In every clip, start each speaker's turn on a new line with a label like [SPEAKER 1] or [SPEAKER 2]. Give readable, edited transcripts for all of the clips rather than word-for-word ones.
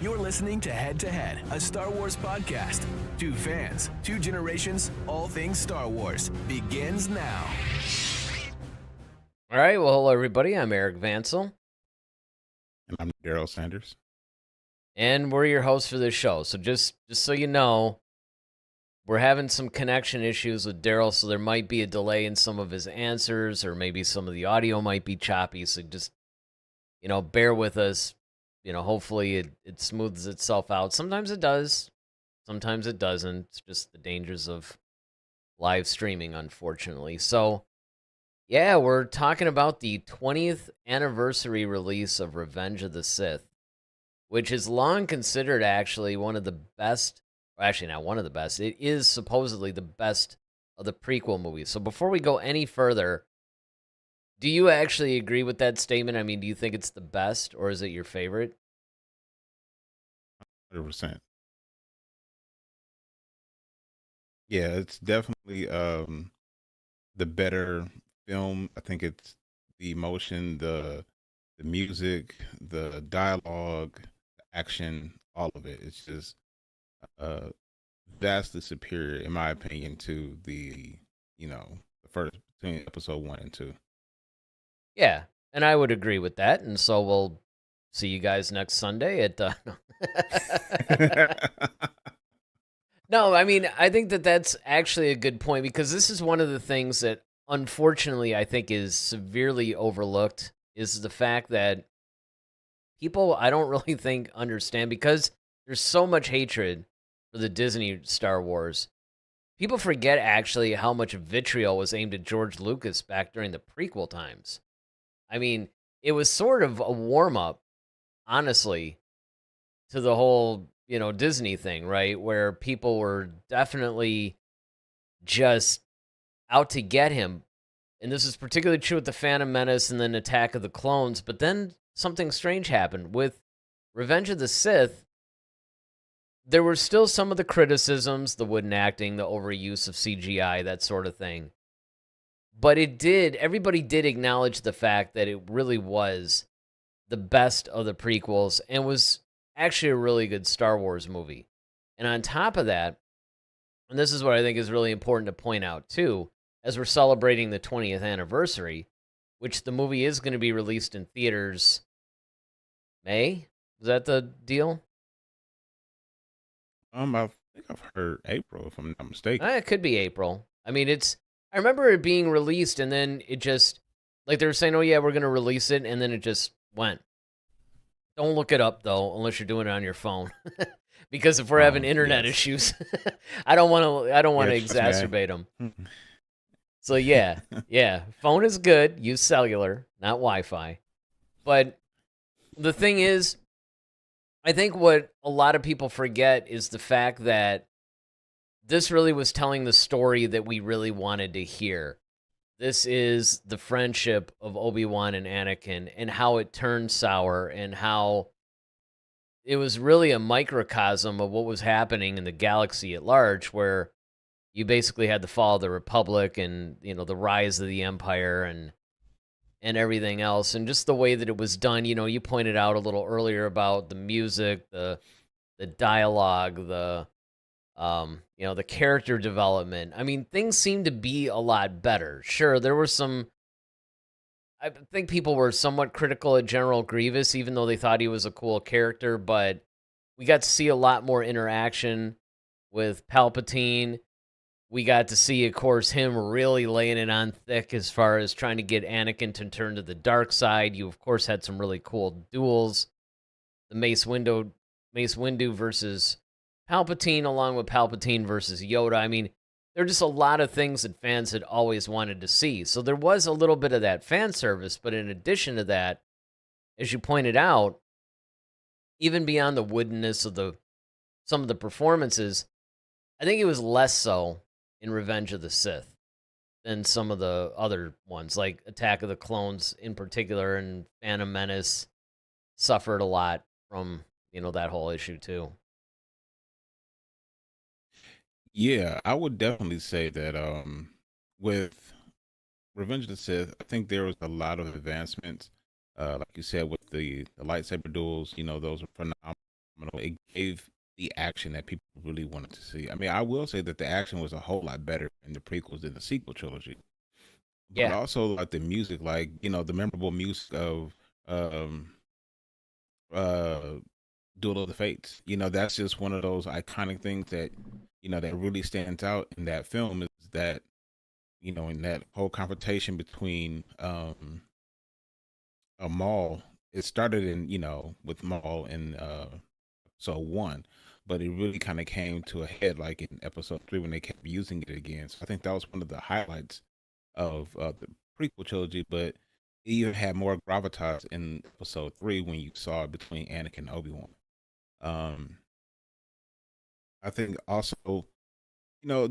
[SPEAKER 1] You're listening to Head to Head, a Star Wars podcast. Two fans, two generations, all things Star Wars begins now.
[SPEAKER 2] All right, well, hello, everybody. I'm Eric Vansel.
[SPEAKER 3] And I'm Daryl Sanders.
[SPEAKER 2] And we're your hosts for this show. So just so you know, we're having some connection issues with Daryl, so there might be a delay in some of his answers, or maybe some of the audio might be choppy. So just, bear with us. Hopefully it smooths itself out. Sometimes it does. Sometimes it doesn't. It's just the dangers of live streaming, unfortunately. So, yeah, we're talking about the 20th anniversary release of Revenge of the Sith, which is long considered actually one of the best, or actually not one of the best, it is supposedly the best of the prequel movies. So before we go any further, do you actually agree with that statement? I mean, do you think it's the best, or is it your favorite?
[SPEAKER 3] 100%. Yeah, it's definitely the better film. I think it's the emotion, the music, the dialogue, the action, all of it. It's just vastly superior, in my opinion, to the first between episode 1 and 2.
[SPEAKER 2] Yeah, and I would agree with that. And so we'll see you guys next Sunday at No, I mean, I think that that's actually a good point, because this is one of the things that, unfortunately, I think is severely overlooked, is the fact that people, I don't really think, understand, because there's so much hatred for the Disney Star Wars. People forget, actually, how much vitriol was aimed at George Lucas back during the prequel times. I mean, it was sort of a warm-up, honestly, to the whole, Disney thing, right? Where people were definitely just out to get him. And this is particularly true with The Phantom Menace and then Attack of the Clones. But then something strange happened. With Revenge of the Sith, there were still some of the criticisms, the wooden acting, the overuse of CGI, that sort of thing. But everybody did acknowledge the fact that it really was the best of the prequels and was actually a really good Star Wars movie. And on top of that, and this is what I think is really important to point out too, as we're celebrating the 20th anniversary, which the movie is going to be released in theaters May? Is that the deal?
[SPEAKER 3] I think I've heard April, if I'm not mistaken.
[SPEAKER 2] It could be April. I mean, I remember it being released, and then it just, like, they were saying, oh yeah, we're going to release it, and then it just went. Don't look it up, though, unless you're doing it on your phone. Because if we're having internet issues, I don't want to exacerbate them. So yeah, phone is good. Use cellular, not Wi-Fi. But the thing is, I think what a lot of people forget is the fact that this really was telling the story that we really wanted to hear. This is the friendship of Obi-Wan and Anakin, and how it turned sour, and how it was really a microcosm of what was happening in the galaxy at large, where you basically had the fall of the Republic and, the rise of the Empire and everything else. And just the way that it was done, you pointed out a little earlier about the music, the dialogue, the character development. I mean, things seemed to be a lot better. Sure, there were I think people were somewhat critical of General Grievous, even though they thought he was a cool character, but we got to see a lot more interaction with Palpatine. We got to see, of course, him really laying it on thick as far as trying to get Anakin to turn to the dark side. You, of course, had some really cool duels. The Mace Windu versus Palpatine, along with Palpatine versus Yoda. I mean, there are just a lot of things that fans had always wanted to see. So there was a little bit of that fan service, but in addition to that, as you pointed out, even beyond the woodenness of some of the performances, I think it was less so in Revenge of the Sith than some of the other ones, like Attack of the Clones in particular, and Phantom Menace suffered a lot from, that whole issue too.
[SPEAKER 3] Yeah, I would definitely say that with Revenge of the Sith, I think there was a lot of advancements. Like you said, with the lightsaber duels, those are phenomenal. It gave the action that people really wanted to see. I mean, I will say that the action was a whole lot better in the prequels than the sequel trilogy. But
[SPEAKER 2] Yeah.
[SPEAKER 3] also like the music, like, the memorable music of um uh Duel of the Fates. That's just one of those iconic things that that really stands out in that film, is that in that whole confrontation between a Maul. It started in with Maul in episode one, but it really kind of came to a head like in episode three when they kept using it again. So I think that was one of the highlights of the prequel trilogy. But it even had more gravitas in episode three when you saw it between Anakin and Obi-Wan. Um, I think also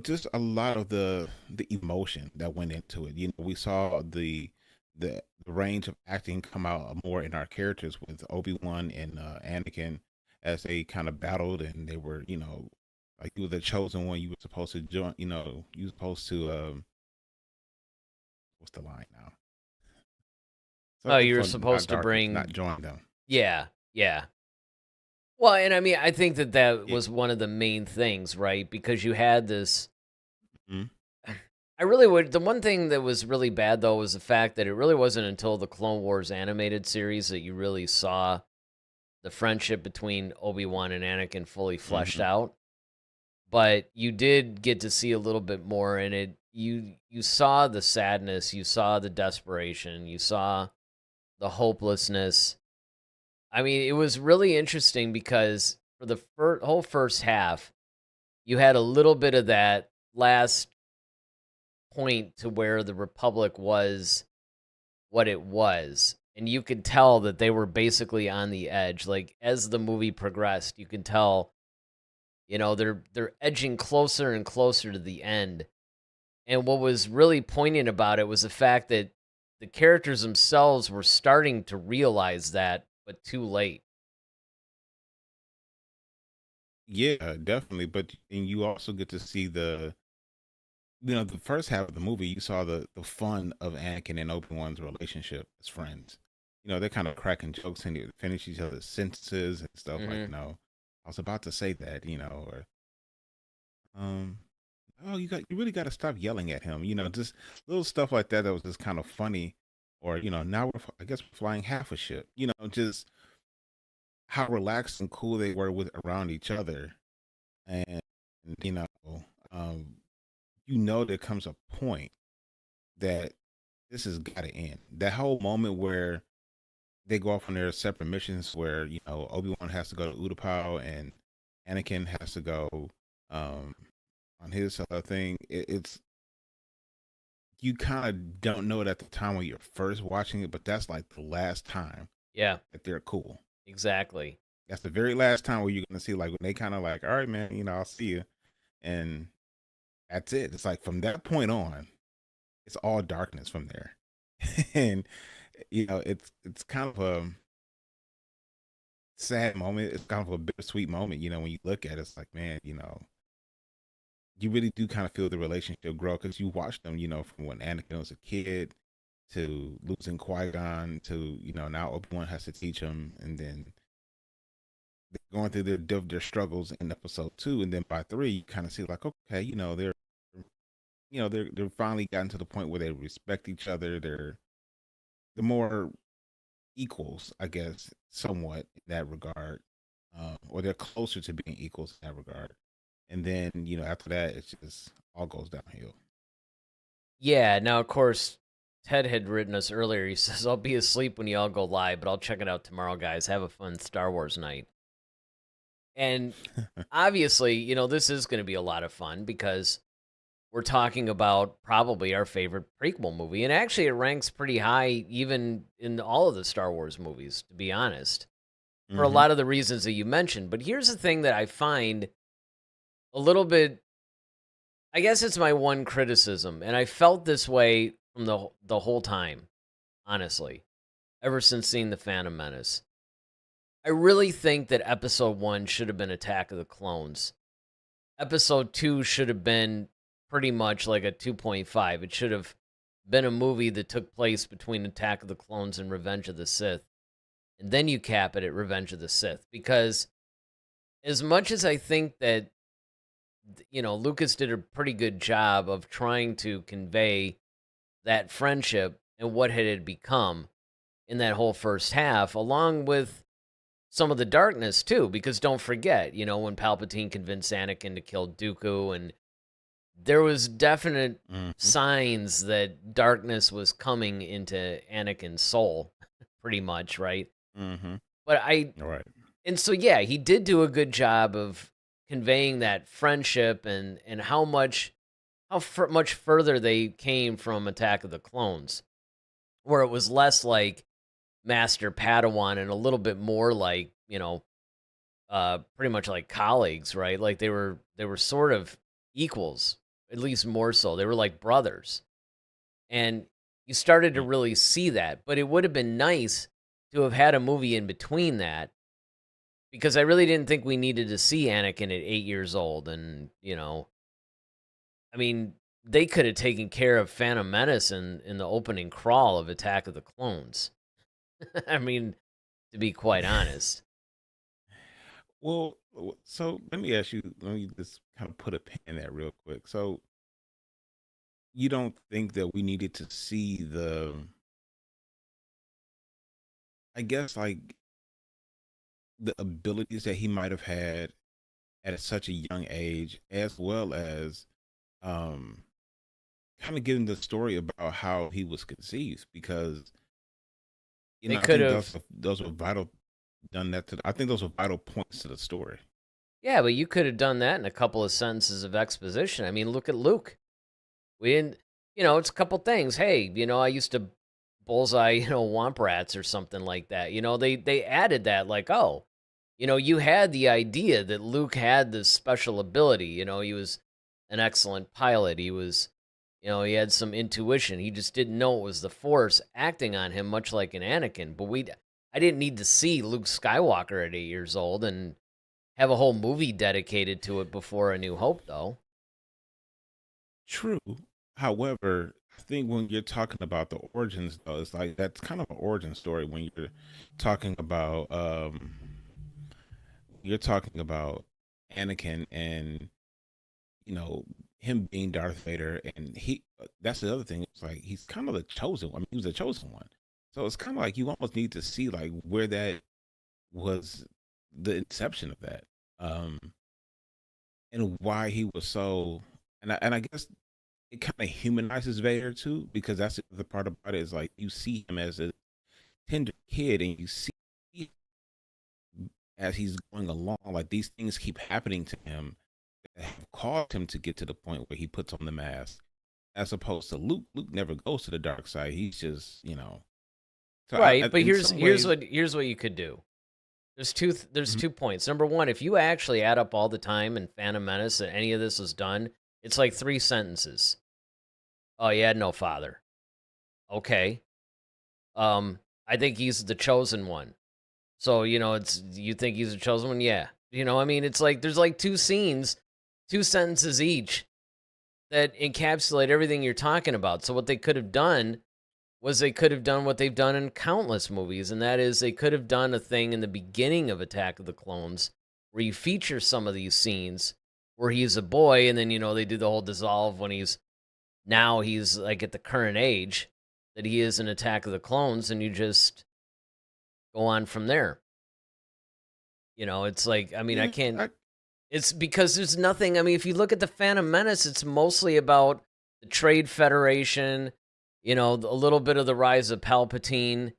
[SPEAKER 3] just a lot of the emotion that went into it. We saw the range of acting come out more in our characters with Obi-Wan and Anakin, as they kind of battled, and they were like, you were the chosen one. You were supposed to join. You were supposed to what's the line now?
[SPEAKER 2] Oh,
[SPEAKER 3] Something
[SPEAKER 2] you were
[SPEAKER 3] for not
[SPEAKER 2] supposed to
[SPEAKER 3] darkness,
[SPEAKER 2] bring.
[SPEAKER 3] not join them.
[SPEAKER 2] Yeah, yeah. Well, and I mean, I think that
[SPEAKER 3] Yeah.
[SPEAKER 2] was one of the main things, right? Because you had this.
[SPEAKER 3] Mhm.
[SPEAKER 2] I really would. The one thing that was really bad, though, was the fact that it really wasn't until the Clone Wars animated series that you really saw the friendship between Obi-Wan and Anakin fully fleshed
[SPEAKER 3] Mhm.
[SPEAKER 2] out. But you did get to see a little bit more in it. You saw the sadness, you saw the desperation, you saw the hopelessness. I mean, it was really interesting because for the whole first half, you had a little bit of that last point to where the Republic was what it was. And you could tell that they were basically on the edge. Like as the movie progressed, you could tell, they're edging closer and closer to the end. And what was really poignant about it was the fact that the characters themselves were starting to realize that, but too late.
[SPEAKER 3] Yeah, definitely. But and you also get to see the first half of the movie. You saw the fun of Anakin and Obi-Wan's relationship as friends. They're kind of cracking jokes and they finish each other's sentences and stuff, like,
[SPEAKER 2] Hmm.
[SPEAKER 3] I was about to say that, or um oh, you really got to stop yelling at him, just little stuff like that was just kind of funny. Or, now I guess we're flying half a ship, just how relaxed and cool they were with around each other. And you know um there comes a point that this has got to end. That whole moment where they go off on their separate missions, where Obi-Wan has to go to Utapau and Anakin has to go um on his thing. It's, you kind of don't know it at the time when you're first watching it, but that's like the last time
[SPEAKER 2] Yeah,
[SPEAKER 3] that they're cool.
[SPEAKER 2] exactly.
[SPEAKER 3] That's the very last time where you're gonna see, like, when they kind of like, all right, man, I'll see you, and that's it. It's like from that point on, it's all darkness from there. And it's kind of a sad moment. It's kind of a bittersweet moment, when you look at it. It's like, man, you really do kind of feel the relationship grow, because you watch them, from when Anakin was a kid to losing Qui-Gon to, now Obi-Wan has to teach him, and then they're going through their struggles in episode two, and then by three you kind of see, like, okay, they're finally gotten to the point where they respect each other. They're more equals, I guess, somewhat in that regard, or they're closer to being equals in that regard. And then after that, it's just all goes downhill.
[SPEAKER 2] Yeah, now, of course, Ted had written us earlier. He says, I'll be asleep when y'all go live, but I'll check it out tomorrow, guys. Have a fun Star Wars night. And obviously, this is going to be a lot of fun because we're talking about probably our favorite prequel movie. And actually, it ranks pretty high even in all of the Star Wars movies, to be honest, for a
[SPEAKER 3] Hmm.
[SPEAKER 2] lot of the reasons that you mentioned. But here's the thing that I find a little bit, I guess it's my one criticism, and I felt this way from the whole time, honestly, ever since seeing The Phantom Menace. I really think that episode 1 should have been Attack of the Clones. Episode 2 should have been pretty much like a 2.5. It should have been a movie that took place between Attack of the Clones and Revenge of the Sith. And then you cap it at Revenge of the Sith, because as much as I think that Lucas did a pretty good job of trying to convey that friendship and what had it become in that whole first half, along with some of the darkness too, because don't forget, when Palpatine convinced Anakin to kill Dooku, and there was definite signs that darkness was coming into Anakin's soul, pretty much, right?
[SPEAKER 3] Mm-hmm.
[SPEAKER 2] But
[SPEAKER 3] Right.
[SPEAKER 2] and so yeah, he did do a good job of conveying that friendship and how much further they came from Attack of the Clones, where it was less like Master Padawan and a little bit more like pretty much like colleagues, right? Like they were sort of equals, at least more so. They were like brothers, and you started to really see that. But it would have been nice to have had a movie in between that, because I really didn't think we needed to see Anakin at 8 years old. And I mean, they could have taken care of Phantom Menace in the opening crawl of Attack of the Clones. I mean, to be quite honest.
[SPEAKER 3] Well, so let me ask you, let me just kind of put a pin in that real quick. So you don't think that we needed to see I guess, like the abilities that he might have had at such a young age, as well as um, kind of getting the story about how he was conceived, because
[SPEAKER 2] They
[SPEAKER 3] I
[SPEAKER 2] could
[SPEAKER 3] think
[SPEAKER 2] have,
[SPEAKER 3] those were vital. Done that I think those were vital points to the story.
[SPEAKER 2] yeah, but you could have done that in a couple of sentences of exposition. I mean, look at Luke. We didn't, it's a couple things. Hey, I used to bullseye, womp rats or something like that. They added that, like, oh, you had the idea that Luke had this special ability. He was an excellent pilot. He was, he had some intuition. He just didn't know it was the Force acting on him, much like an Anakin. But I didn't need to see Luke Skywalker at 8 years old and have a whole movie dedicated to it before A New Hope, though.
[SPEAKER 3] True. However, I think when you're talking about the origins, though, it's like that's kind of an origin story when talking about you're talking about Anakin and him being Darth Vader, and that's the other thing. It's like he's kind of the chosen one. I mean, he was the chosen one. So it's kind of like you almost need to see like where that was, the inception of that, um, and why he was so. And I guess it kind of humanizes Vader too, because that's the other part about it, is like you see him as a tender kid, and you see as he's going along, like these things keep happening to him that have caused him to get to the point where he puts on the mask, as opposed to Luke. Luke never goes to the dark side. He's just, So
[SPEAKER 2] Right, but
[SPEAKER 3] in some ways,
[SPEAKER 2] here's what you could do. There's
[SPEAKER 3] Mhm.
[SPEAKER 2] 2 points. Number one, if you actually add up all the time in Phantom Menace that any of this was done, it's like 3 sentences. Oh, he had no father. Okay. I think he's the chosen one. So, it's you think he's the chosen one? Yeah. I mean, it's like there's like 2 scenes, 2 sentences each that encapsulate everything you're talking about. So what they could have done was they could have done what they've done in countless movies, and that is they could have done a thing in the beginning of Attack of the Clones where you feature some of these scenes where he's a boy, and then they do the whole dissolve when he's like at the current age that he is in Attack of the Clones, and you just go on from there. It's like, I mean, I
[SPEAKER 3] Yeah,
[SPEAKER 2] can't. It's because there's nothing. I mean, if you look at the Phantom Menace, it's mostly about the Trade Federation, a little bit of the rise of Palpatine.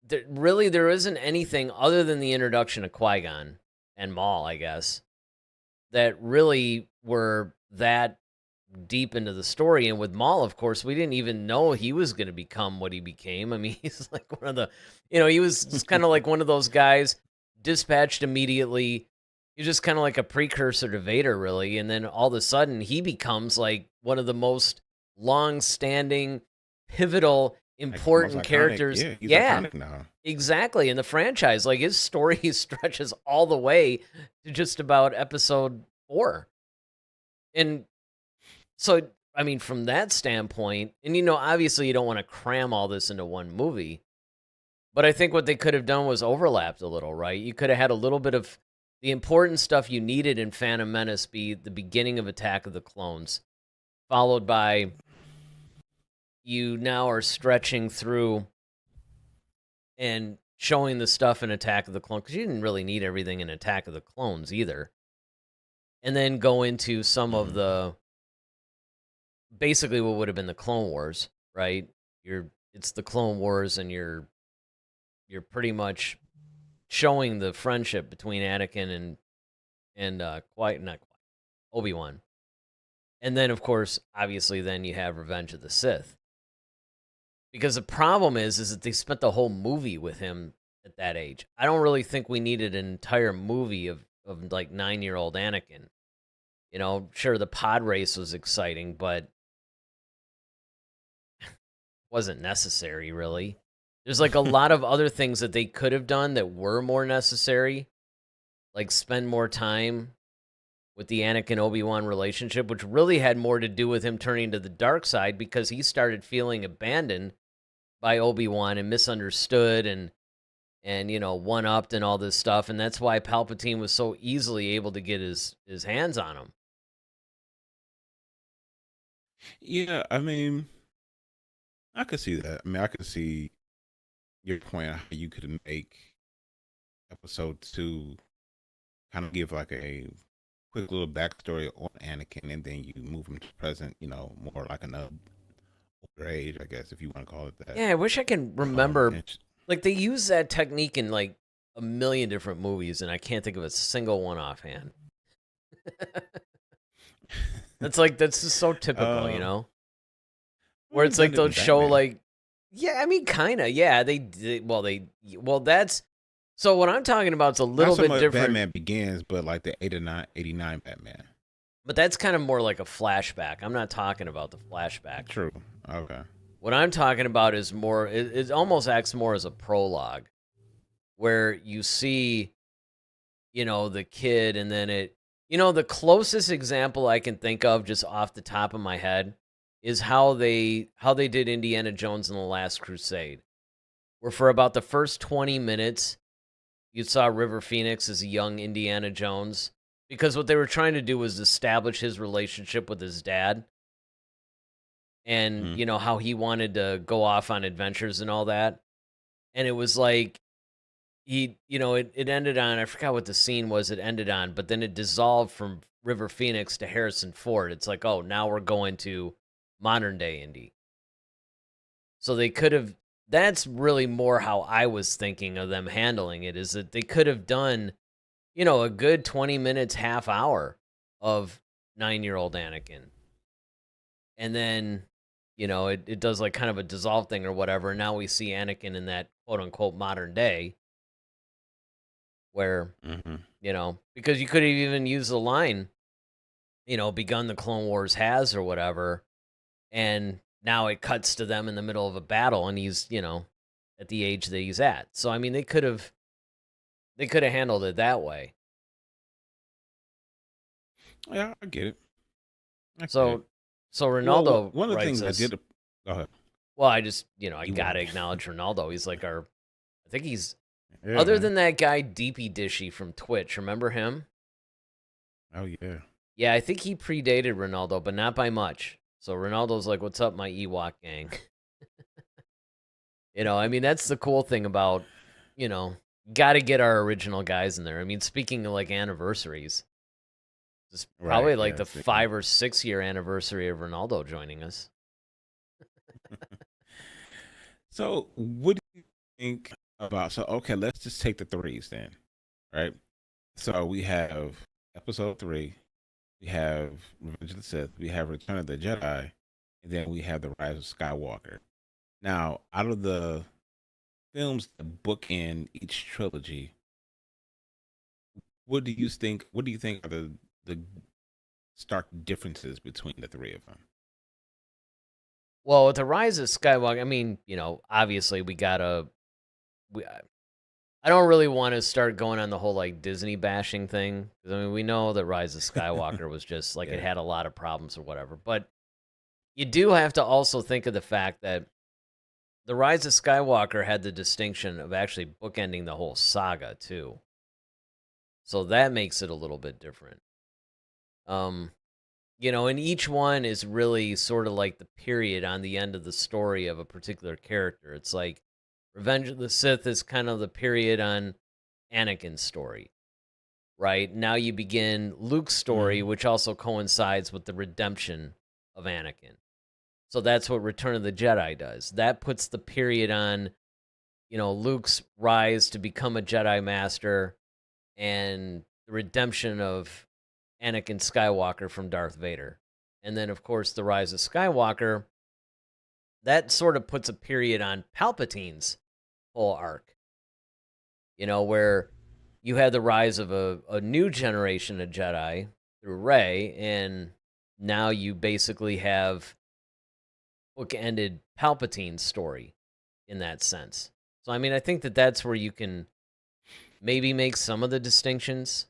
[SPEAKER 2] There isn't anything other than the introduction of Qui-Gon and Maul, I guess, that really were that deep into the story. And with Maul, of course, we didn't even know he was going to become what he became. I mean, he's like one of the, he was just kind of like one of those guys dispatched immediately. He's just kind of like a precursor to Vader, really. And then all of a sudden, he becomes like one of the most long-standing, pivotal,
[SPEAKER 3] like the most
[SPEAKER 2] important
[SPEAKER 3] iconic.
[SPEAKER 2] characters.
[SPEAKER 3] Yeah, he's
[SPEAKER 2] Yeah,
[SPEAKER 3] iconic now.
[SPEAKER 2] exactly. In the franchise, like his story stretches all the way to just about episode 4. And so, I mean, from that standpoint, and obviously you don't want to cram all this into one movie, but I think what they could have done was overlapped a little, right? You could have had a little bit of the important stuff you needed in Phantom Menace be the beginning of Attack of the Clones, followed by you now are stretching through and showing the stuff in Attack of the Clones, because you didn't really need everything in Attack of the Clones either. And then go into some of the, basically what would have been the Clone Wars, right? It's the Clone Wars, and you're pretty much showing the friendship between Anakin and Obi-Wan. And then, of course, obviously, then you have Revenge of the Sith. Because the problem is that they spent the whole movie with him at that age. I don't really think we needed an entire movie of like 9-year-old Anakin. You know, sure, the pod race was exciting, but wasn't necessary, really. There's like a lot of other things that they could have done that were more necessary, like spend more time with the Anakin Obi-Wan relationship, which really had more to do with him turning to the dark side because he started feeling abandoned by Obi-Wan and misunderstood and you know, one-upped and all this stuff, and that's why Palpatine was so easily able to get his hands on him.
[SPEAKER 3] Yeah, I mean, I could see that. I mean, I could see your point on how you could make episode 2 kind of give like a quick little backstory on Anakin, and then you move him to present, you know, more like an older age, I guess, if you want to call it that.
[SPEAKER 2] Yeah, I wish I can remember. Like, they use that technique in like a million different movies, and I can't think of a single one offhand. That's just so typical, you know? Where it's like they'll show like, yeah, I mean, kind of, yeah. Well, that's, so what I'm talking about is a little bit different.
[SPEAKER 3] Batman Begins, but like the 89 Batman.
[SPEAKER 2] But that's kind of more like a flashback. I'm not talking about the flashback.
[SPEAKER 3] True. Okay.
[SPEAKER 2] What I'm talking about is more, it almost acts more as a prologue, where you see, you know, the kid, and then it, you know, the closest example I can think of just off the top of my head is how they did Indiana Jones and the Last Crusade, where for about the first 20 minutes, you saw River Phoenix as a young Indiana Jones, because what they were trying to do was establish his relationship with his dad, and you know, how he wanted to go off on adventures and all that. And it was like, it ended on, I forgot what the scene was it ended on, but then it dissolved from River Phoenix to Harrison Ford. It's like, oh, now we're going to modern day Indy. So they could have, that's really more how I was thinking of them handling it, is that they could have done, you know, a good 20 minutes, half hour of 9-year-old Anakin. And then, you know, it does like kind of a dissolve thing or whatever. And now we see Anakin in that quote unquote modern day, where, you know, because you could have even used the line, you know, begun the Clone Wars has or whatever. And now it cuts to them in the middle of a battle, and he's, you know, at the age that he's at. So, I mean, they could have handled it that way.
[SPEAKER 3] Yeah, I get it.
[SPEAKER 2] So Ronaldo,
[SPEAKER 3] well, one of the things I did. Go ahead.
[SPEAKER 2] Well, I just, you know, I gotta acknowledge Ronaldo. He's like I think he's, other than that guy Deepy Dishy from Twitch. Remember him?
[SPEAKER 3] Oh yeah.
[SPEAKER 2] Yeah, I think he predated Ronaldo, but not by much. So Ronaldo's like, "What's up, my Ewok gang?" You know, I mean, that's the cool thing about, you know, got to get our original guys in there. I mean, speaking of like anniversaries, it's probably like the 5 or 6 year anniversary of Ronaldo joining us.
[SPEAKER 3] So, what do you think about? So, okay, let's just take the threes then, right? So we have Episode 3, we have Revenge of the Sith, we have Return of the Jedi, and then we have The Rise of Skywalker. Now, out of the films that bookend each trilogy, what do you think are the stark differences between the three of them?
[SPEAKER 2] Well, with The Rise of Skywalker, I mean, you know, obviously I don't really want to start going on the whole like Disney bashing thing. I mean, we know that Rise of Skywalker was just like, it had a lot of problems or whatever. But you do have to also think of the fact that The Rise of Skywalker had the distinction of actually bookending the whole saga too. So that makes it a little bit different. Um, and each one is really sort of like the period on the end of the story of a particular character. It's like Revenge of the Sith is kind of the period on Anakin's story, right? Now you begin Luke's story,
[SPEAKER 3] Mm-hmm.
[SPEAKER 2] which also coincides with the redemption of Anakin. So that's what Return of the Jedi does. That puts the period on, Luke's rise to become a Jedi Master and the redemption of Anakin Skywalker from Darth Vader. And then, of course, the rise of Skywalker, that sort of puts a period on Palpatine's whole arc, where you had the rise of a new generation of Jedi through Rey, and now you basically have bookended Palpatine's story in that sense. So, I mean, I think that that's where you can maybe make some of the distinctions.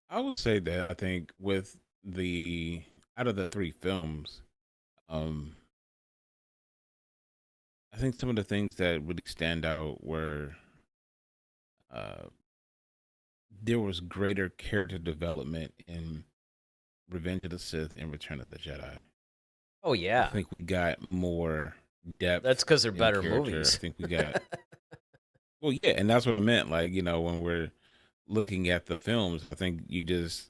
[SPEAKER 3] I would say that I think with the out of the three films, um, I think some of the things that really stand out were uh, there was greater character development in Revenge of the Sith and Return of the Jedi.
[SPEAKER 2] Oh,
[SPEAKER 3] I
[SPEAKER 2] yeah.
[SPEAKER 3] think we got more
[SPEAKER 2] That's
[SPEAKER 3] depth
[SPEAKER 2] because they're
[SPEAKER 3] in
[SPEAKER 2] better
[SPEAKER 3] character. I
[SPEAKER 2] movies.
[SPEAKER 3] think we got well, yeah, and that's what I meant. Like when we're looking at the films, I think you just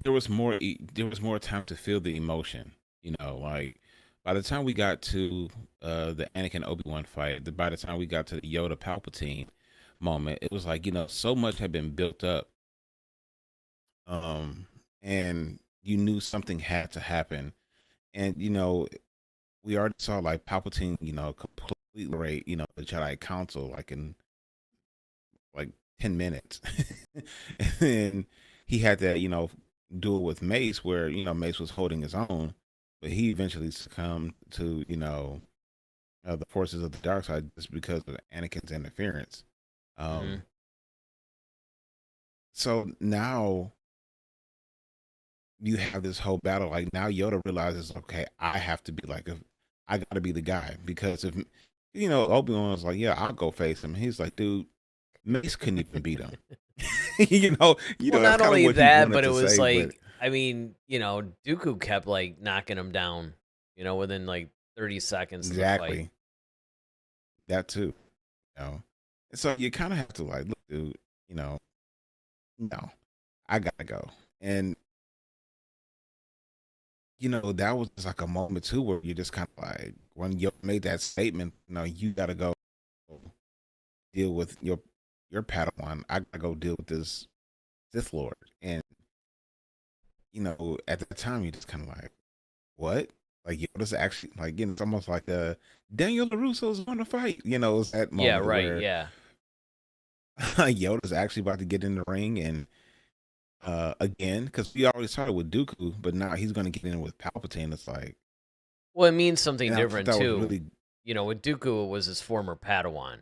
[SPEAKER 3] there was more time to feel the emotion. Like by the time we got to the Anakin Obi-Wan fight, by the time we got to the Yoda Palpatine moment, it was like so much had been built up, um, and you knew something had to happen, and we already saw like Palpatine, completely rate the Jedi Council like in like 10 minutes, and then he had that duel with Mace where Mace was holding his own, but he eventually succumbed to the forces of the dark side just because of Anakin's interference.
[SPEAKER 2] Hmm.
[SPEAKER 3] Um, so now you have this whole battle. Like now Yoda realizes, okay, I have to be like, I got to be the guy because if Obi-Wan was like, yeah, I'll go face him. He's like, dude, Mace couldn't even beat him.
[SPEAKER 2] Well,
[SPEAKER 3] That's
[SPEAKER 2] not
[SPEAKER 3] kind of
[SPEAKER 2] only
[SPEAKER 3] what he
[SPEAKER 2] that,
[SPEAKER 3] wanted
[SPEAKER 2] but it
[SPEAKER 3] to
[SPEAKER 2] was
[SPEAKER 3] say, but
[SPEAKER 2] like, I mean, Dooku kept like knocking him down, within like 30 seconds of the fight.
[SPEAKER 3] exactly that too. And so you kind of have to like, look, dude, you know, no, I gotta go. And that was just like a moment too where you just kind of like when you made that statement, you gotta go deal with your Padawan. I gotta go deal with this Sith Lord. And at that time you just kind of like, what? Like Yoda's actually like, it's almost like Daniel LaRusso's want to fight. It's that
[SPEAKER 2] Yeah,
[SPEAKER 3] moment
[SPEAKER 2] right.
[SPEAKER 3] where
[SPEAKER 2] Yeah.
[SPEAKER 3] Yoda's actually about to get in the ring and again, because we already started with Dooku, but now he's going to get in with Palpatine. It's like,
[SPEAKER 2] Well, it means something
[SPEAKER 3] and I thought
[SPEAKER 2] different
[SPEAKER 3] that was
[SPEAKER 2] too.
[SPEAKER 3] really
[SPEAKER 2] With Dooku, it was his former Padawan,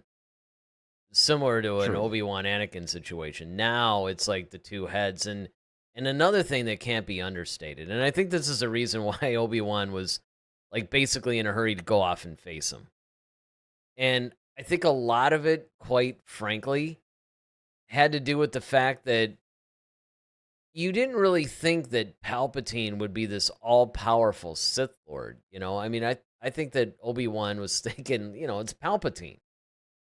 [SPEAKER 2] similar to an
[SPEAKER 3] true.
[SPEAKER 2] Obi-Wan Anakin situation. Now it's like the two heads, and another thing that can't be understated, and I think this is a reason why Obi-Wan was like basically in a hurry to go off and face him. And I think a lot of it, quite frankly, had to do with the fact that you didn't really think that Palpatine would be this all-powerful Sith Lord. I mean, I think that Obi-Wan was thinking, it's Palpatine,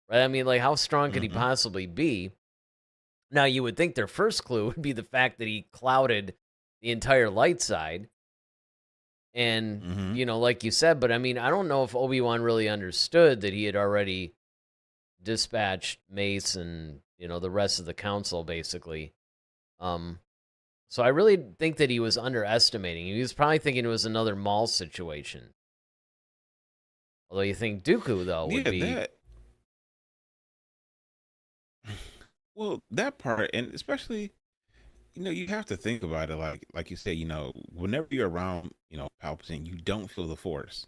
[SPEAKER 2] right? I mean, like, how strong could he
[SPEAKER 3] Hmm.
[SPEAKER 2] possibly be? Now, you would think their first clue would be the fact that he clouded the entire light side. And,
[SPEAKER 3] Hmm.
[SPEAKER 2] like you said, but I mean, I don't know if Obi-Wan really understood that he had already dispatched Mace and, the rest of the council, basically. Um, So I really think that he was underestimating. He was probably thinking it was another Maul situation. Although you think Dooku though would
[SPEAKER 3] Yeah,
[SPEAKER 2] be,
[SPEAKER 3] that. Well, that part, and especially, you have to think about it. Like you said, whenever you're around, Palpatine, you don't feel the Force.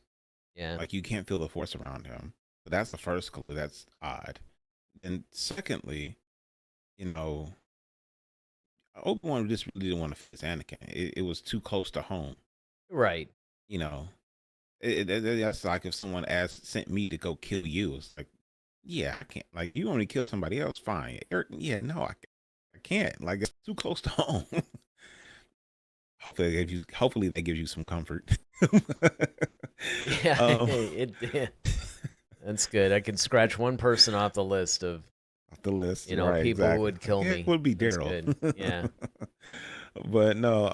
[SPEAKER 2] yeah,
[SPEAKER 3] Like you can't feel the Force around him. So that's the first clue. That's odd. And secondly, you know, Obi Wan just really didn't want to face Anakin. It was too close to home.
[SPEAKER 2] right.
[SPEAKER 3] You know, that's like if someone sent me to go kill you. It's like yeah, I can't. Like, you only kill somebody else, fine. Eric, yeah, no, I can't. Like, it's too close to home. Hopefully that gives you some comfort.
[SPEAKER 2] Yeah,
[SPEAKER 3] um,
[SPEAKER 2] yeah, that's good. I can scratch one person off the list of
[SPEAKER 3] off the list, right?
[SPEAKER 2] people who
[SPEAKER 3] Exactly.
[SPEAKER 2] would
[SPEAKER 3] Like,
[SPEAKER 2] kill
[SPEAKER 3] yeah, it
[SPEAKER 2] me.
[SPEAKER 3] would be
[SPEAKER 2] That's
[SPEAKER 3] Daryl.
[SPEAKER 2] good. Yeah.
[SPEAKER 3] But no,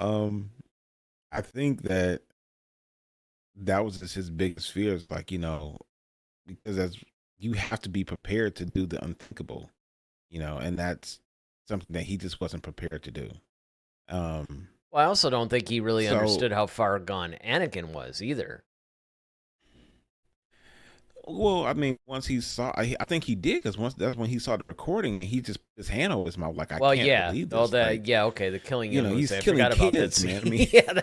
[SPEAKER 3] I think that was just his biggest fear is like, because as you have to be prepared to do the unthinkable, and that's something that he just wasn't prepared to do. Um,
[SPEAKER 2] Well, I also don't think he really
[SPEAKER 3] so
[SPEAKER 2] understood how far gone Anakin was either.
[SPEAKER 3] well, I mean, once he saw, I think he did because once that's when he saw the recording, he just put his hand over his mouth like, I
[SPEAKER 2] Well,
[SPEAKER 3] can't
[SPEAKER 2] yeah.
[SPEAKER 3] believe
[SPEAKER 2] Oh,
[SPEAKER 3] this. Like,
[SPEAKER 2] yeah. Okay, the killing him was.
[SPEAKER 3] he's
[SPEAKER 2] I
[SPEAKER 3] killing
[SPEAKER 2] forgot about that
[SPEAKER 3] kids, man. I mean,
[SPEAKER 2] scene. Yeah,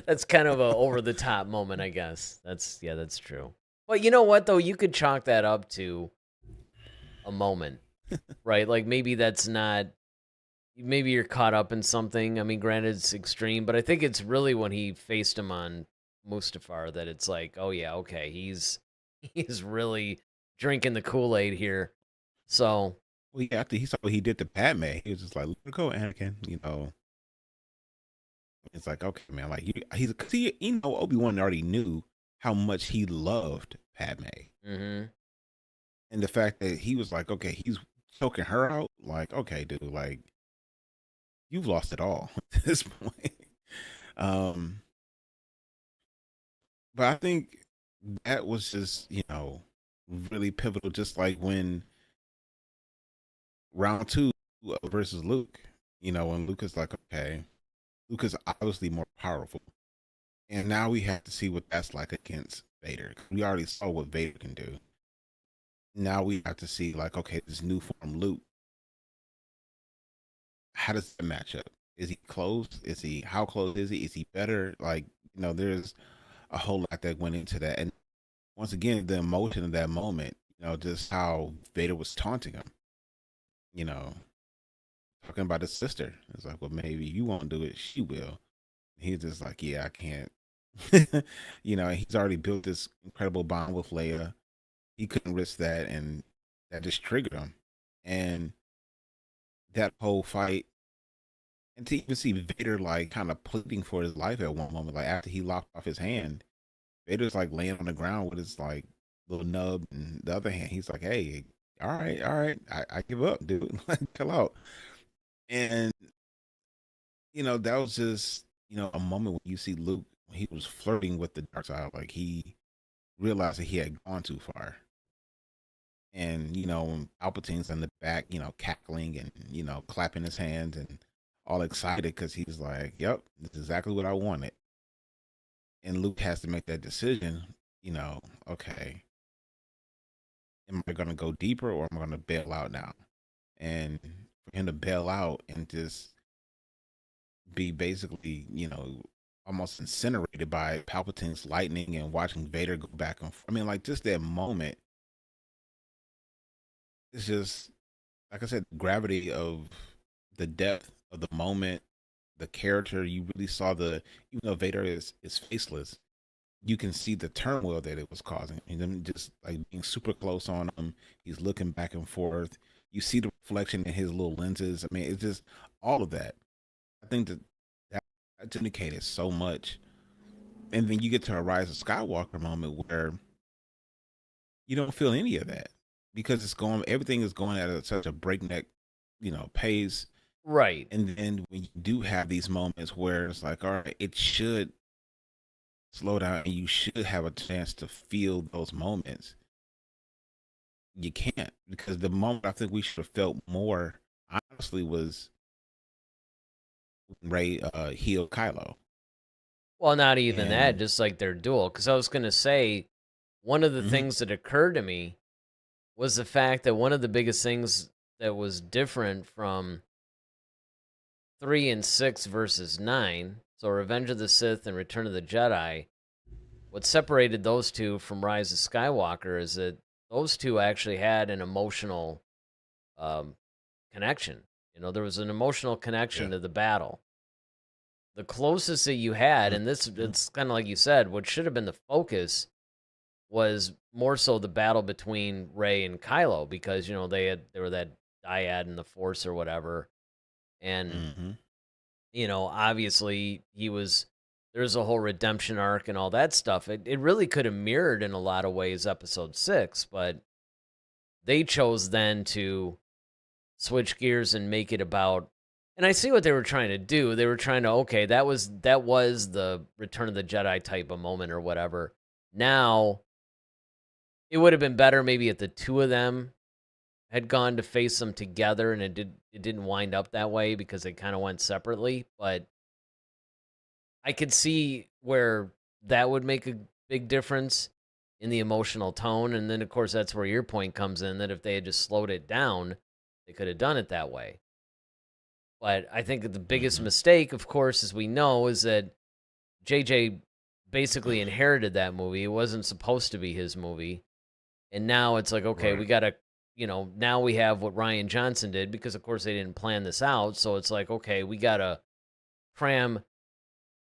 [SPEAKER 2] that's kind of a over the top moment, I guess. That's true. Well, you know what though, you could chalk that up to a moment, right? Like maybe that's not. Maybe you're caught up in something. I mean, granted, it's extreme, but I think it's really when he faced him on Mustafar that it's like, oh yeah, okay, he's really drinking the Kool-Aid here. So
[SPEAKER 3] well, yeah, after he saw what he did to Padme, he was just like, "Let her go, Anakin." It's like, okay, man, like he's because Obi-Wan already knew how much he loved Padme,
[SPEAKER 2] mhm.
[SPEAKER 3] and the fact that he was like, okay, he's choking her out, like, okay, dude, like you've lost it all at this point. Um, but I think that was just really pivotal, just like when round two versus Luke, when Luke is like, okay, Luke is obviously more powerful. And now we have to see what that's like against Vader. We already saw what Vader can do. Now we have to see, like, okay, this new form Luke, how does that match up? Is he close? How close is he? Is he better? Like, there's a whole lot that went into that. And once again, the emotion of that moment, just how Vader was taunting him, you know, talking about his sister. It's like, well, maybe you won't do it. She will. He's just like, yeah, I can't. He's already built this incredible bond with Leia. He couldn't risk that, and that just triggered him. And that whole fight, and to even see Vader like kind of pleading for his life at one moment, like after he lopped off his hand, Vader's like laying on the ground with his like little nub and the other hand. He's like, "Hey, all right, I give up, dude. Like, chill out." And that was just a moment when you see Luke when he was flirting with the dark side, like he realized that he had gone too far. And when Palpatine's in the back, cackling and clapping his hands and all excited because he's like, "Yep, this is exactly what I wanted." And Luke has to make that decision. Okay, am I going to go deeper or am I going to bail out now? And for him to bail out and just be basically, almost incinerated by Palpatine's lightning and watching Vader go back and I mean, like just that moment. It's just like I said, gravity of the depth of the moment, the character. You really saw even though Vader is faceless, you can see the turmoil that it was causing, and then just like being super close on him. He's looking back and forth. You see the reflection in his little lenses. I mean, it's just all of that. I think that indicated so much, and then you get to a Rise of Skywalker moment where you don't feel any of that because everything is going at such a breakneck, pace.
[SPEAKER 2] Right.
[SPEAKER 3] And then when you do have these moments where it's like, all right, it should slow down and you should have a chance to feel those moments. You can't because the moment I think we should have felt more honestly was Ray healed Kylo.
[SPEAKER 2] Well, not even that,
[SPEAKER 3] And
[SPEAKER 2] just like their duel. Because I was going to say, one of the
[SPEAKER 3] mhm,
[SPEAKER 2] things that occurred to me was the fact that one of the biggest things that was different from 3 and 6 versus 9, so Revenge of the Sith and Return of the Jedi, what separated those two from Rise of Skywalker is that those two actually had an emotional um, connection. There was an emotional
[SPEAKER 3] yeah.
[SPEAKER 2] connection to the battle. The closest that you had, and this
[SPEAKER 3] Mhm,
[SPEAKER 2] it's kind of like you said, what should have been the focus was more so the battle between Rey and Kylo, because they were that dyad in the Force or whatever, and
[SPEAKER 3] Mm-hmm.
[SPEAKER 2] obviously there's a whole redemption arc and all that stuff. It really could have mirrored in a lot of ways Episode 6, but they chose then to switch gears and make it about. And I see what they were trying to do. They were trying to, okay, that was the Return of the Jedi type of moment or whatever. Now it would have been better maybe if the two of them had gone to face them together, and it didn't wind up that way because they kind of went separately. But I could see where that would make a big difference in the emotional tone. And then, of course, that's where your point comes in, that if they had just slowed it down, they could have done it that way. But I think that the biggest
[SPEAKER 3] Mm-hmm.
[SPEAKER 2] mistake, of course, as we know, is that JJ basically inherited that movie. It wasn't supposed to be his movie. And now it's like, okay, we
[SPEAKER 3] Right.
[SPEAKER 2] got to, now we have what Ryan Johnson did, because, of course, they didn't plan this out. So it's like, okay, we got to cram,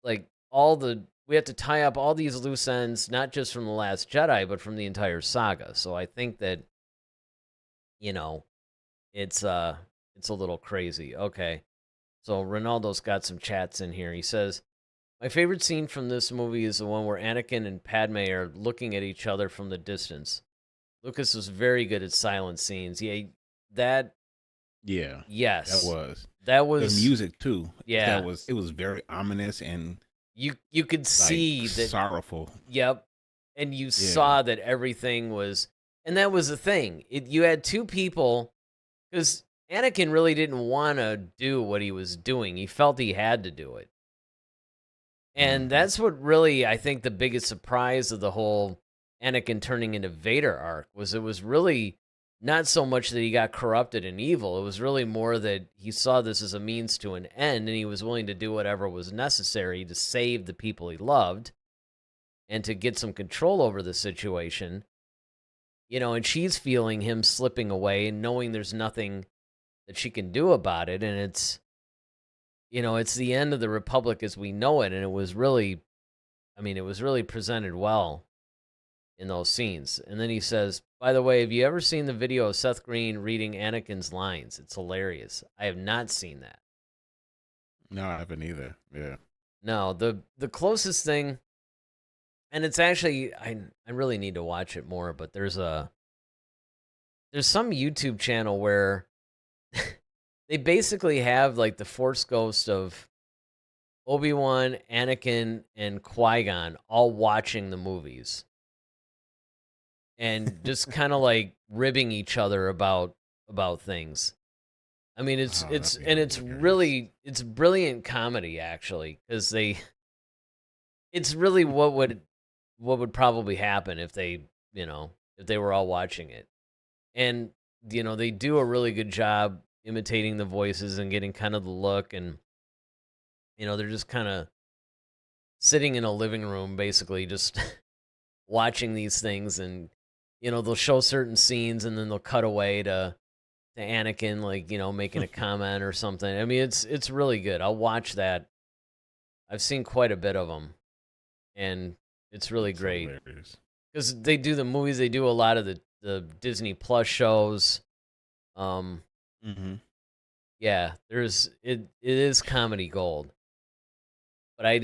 [SPEAKER 2] like, we have to tie up all these loose ends, not just from The Last Jedi, but from the entire saga. So I think that, you know, it's a little crazy. Okay. So Ronaldo's got some chats in here. He says, my favorite scene from this movie is the one where Anakin and Padme are looking at each other from the distance. Lucas was very good at silent scenes. Yeah, that,
[SPEAKER 3] Yeah, that
[SPEAKER 2] yes.
[SPEAKER 3] was
[SPEAKER 2] That
[SPEAKER 3] the
[SPEAKER 2] was,
[SPEAKER 3] music too.
[SPEAKER 2] yeah.
[SPEAKER 3] It was very ominous and
[SPEAKER 2] You could
[SPEAKER 3] like
[SPEAKER 2] see that,
[SPEAKER 3] sorrowful.
[SPEAKER 2] yep. And you
[SPEAKER 3] Yeah.
[SPEAKER 2] saw that everything was, and that was the thing. You had two people, because Anakin really didn't want to do what he was doing. He felt he had to do it. And
[SPEAKER 3] Mhm.
[SPEAKER 2] that's what really, I think, the biggest surprise of the whole Anakin turning into Vader arc was. It was really not so much that he got corrupted and evil. It was really more that he saw this as a means to an end, and he was willing to do whatever was necessary to save the people he loved and to get some control over the situation. And she's feeling him slipping away and knowing there's nothing that she can do about it. And it's the end of the Republic as we know it. And it was really, it was really presented well in those scenes. And then he says, by the way, have you ever seen the video of Seth Green reading Anakin's lines? It's hilarious. I have not seen that.
[SPEAKER 3] No, I haven't either. Yeah.
[SPEAKER 2] No, the closest thing, and it's actually, I really need to watch it more, but there's some YouTube channel where they basically have like the Force Ghost of Obi-Wan, Anakin, and Qui-Gon all watching the movies and just kind of like ribbing each other about things. I mean, it's
[SPEAKER 3] Oh,
[SPEAKER 2] it's
[SPEAKER 3] that'd be
[SPEAKER 2] and it's
[SPEAKER 3] hilarious.
[SPEAKER 2] really, it's brilliant comedy actually, because it's really what would probably happen if they were all watching it. And they do a really good job imitating the voices and getting kind of the look, and they're just kind of sitting in a living room basically, just watching these things. And they'll show certain scenes and then they'll cut away to Anakin, like, making a comment or something. I mean, it's really good. I'll watch that. I've seen quite a bit of them, and it's really
[SPEAKER 3] That's
[SPEAKER 2] great
[SPEAKER 3] hilarious.
[SPEAKER 2] because they do the movies. They do a lot of the Disney Plus shows.
[SPEAKER 3] Mm-hmm.
[SPEAKER 2] Yeah, it is comedy gold. But I have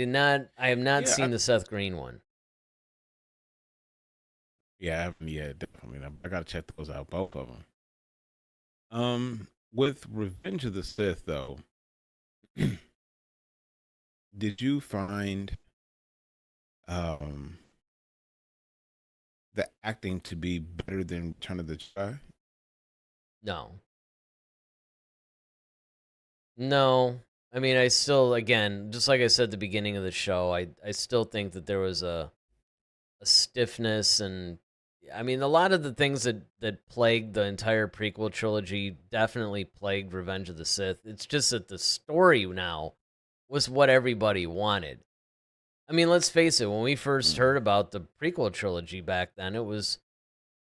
[SPEAKER 2] not
[SPEAKER 3] Yeah,
[SPEAKER 2] seen the Seth Green one.
[SPEAKER 3] yeah, I haven't yet. Definitely, I gotta check those out, both of them. With Revenge of the Sith, though, did you find um the acting to be better than Return of the Jedi?
[SPEAKER 2] No. No. I mean, I still, again, just like I said at the beginning of the show, I still think that there was a stiffness, and I mean, a lot of the things that plagued the entire prequel trilogy definitely plagued Revenge of the Sith. It's just that the story now was what everybody wanted. I mean, let's face it, when we first heard about the prequel trilogy back then, it was,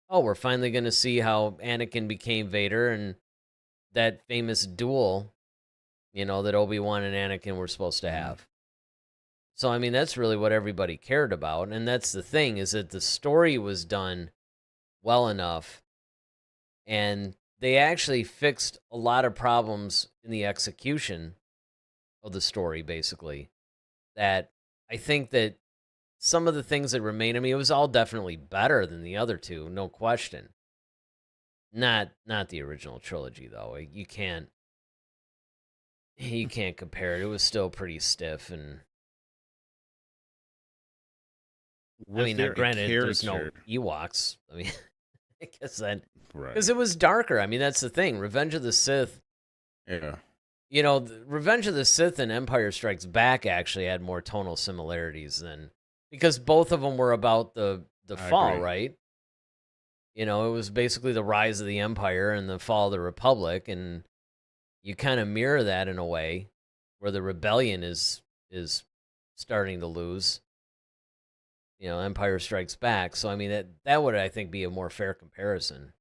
[SPEAKER 2] oh, we're finally going to see how Anakin became Vader, and that famous duel, that Obi-Wan and Anakin were supposed to
[SPEAKER 3] Mhm.
[SPEAKER 2] have. So I mean, that's really what everybody cared about, and that's the thing, is that the story was done well enough, and they actually fixed a lot of problems in the execution of the story, basically. That I think that some of the things that remain, I mean, it was all definitely better than the other two, no question. Not the original trilogy though. You can't compare it. It was still pretty stiff, and I
[SPEAKER 3] Was
[SPEAKER 2] mean,
[SPEAKER 3] there a
[SPEAKER 2] granted, there's no
[SPEAKER 3] character?
[SPEAKER 2] Ewoks. I mean, I guess that because
[SPEAKER 3] Right.
[SPEAKER 2] it was darker. I mean, that's the thing. Revenge of the Sith.
[SPEAKER 3] Yeah.
[SPEAKER 2] Revenge of the Sith and Empire Strikes Back actually had more tonal similarities than, because both of them were about the
[SPEAKER 3] I
[SPEAKER 2] fall,
[SPEAKER 3] agree.
[SPEAKER 2] right? It was basically the rise of the Empire and the fall of the Republic, and you kind of mirror that in a way, where the rebellion is starting to lose. Empire Strikes Back. So I mean, that would, I think, be a more fair comparison.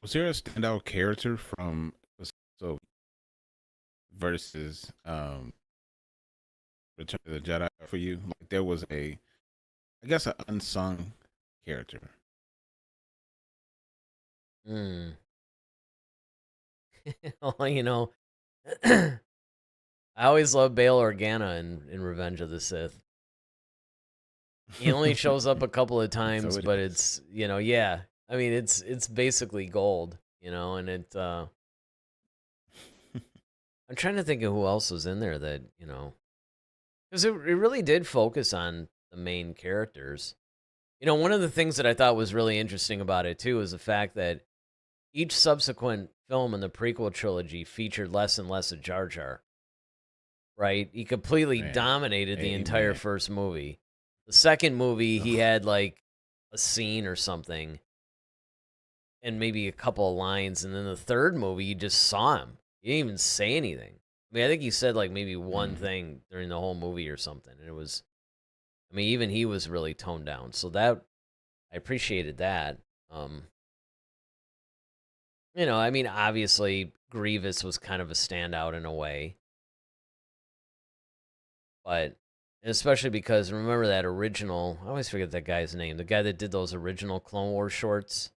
[SPEAKER 3] Was there a standout character from so versus Return of the Jedi for you? Like there was I guess, an unsung character.
[SPEAKER 2] Mm. Well, I always love Bail Organa in Revenge of the Sith. He only shows up a couple of
[SPEAKER 3] So
[SPEAKER 2] times,
[SPEAKER 3] it
[SPEAKER 2] but
[SPEAKER 3] is.
[SPEAKER 2] it's, yeah. I mean, it's basically gold, and I'm trying to think of who else was in there that, because it really did focus on the main characters. One of the things that I thought was really interesting about it too is the fact that each subsequent film in the prequel trilogy featured less and less of Jar Jar. Right? He completely
[SPEAKER 3] Man.
[SPEAKER 2] dominated the entire
[SPEAKER 3] Amen.
[SPEAKER 2] first movie. The second movie, he
[SPEAKER 3] Ugh.
[SPEAKER 2] had like a scene or something, and maybe a couple of lines, and then the third movie, you just saw him. He didn't even say anything. I mean, I think he said like maybe one
[SPEAKER 3] Mhm.
[SPEAKER 2] thing during the whole movie or something, and it was. I mean, even he was really toned down. So that I appreciated that. Um, I mean, obviously Grievous was kind of a standout in a way, but especially because remember that original, I always forget that guy's name, the guy that did those original Clone Wars shorts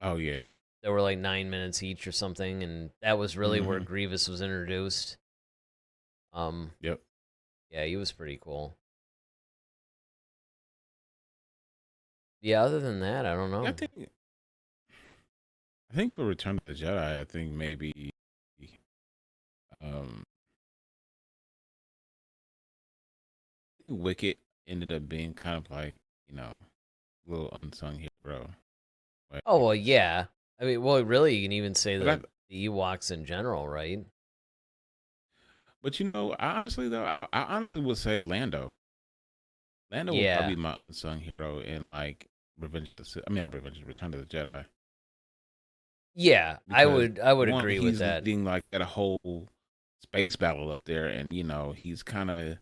[SPEAKER 3] Oh yeah.
[SPEAKER 2] that were like 9 minutes each or something, and that was really where
[SPEAKER 3] Hmm.
[SPEAKER 2] Grievous was introduced. Um,
[SPEAKER 3] Yep.
[SPEAKER 2] yeah, he was pretty cool. Yeah, other than that, I don't
[SPEAKER 3] Yeah,
[SPEAKER 2] know.
[SPEAKER 3] I think for Return of the Jedi, I think maybe um Wicket ended up being kind of like, you know, a little unsung hero. But
[SPEAKER 2] Oh well, yeah. I mean, well, really, you can even say
[SPEAKER 3] but I
[SPEAKER 2] the Ewoks in general, right?
[SPEAKER 3] but honestly though, I honestly would say Lando. Lando would
[SPEAKER 2] Yeah,
[SPEAKER 3] probably be my unsung hero in like Revenge of the Sith. I mean, Revenge, Return of the Jedi,
[SPEAKER 2] yeah. I
[SPEAKER 3] because
[SPEAKER 2] would I would
[SPEAKER 3] one,
[SPEAKER 2] agree with
[SPEAKER 3] he's
[SPEAKER 2] that.
[SPEAKER 3] leading like that whole space battle up there, and he's kind of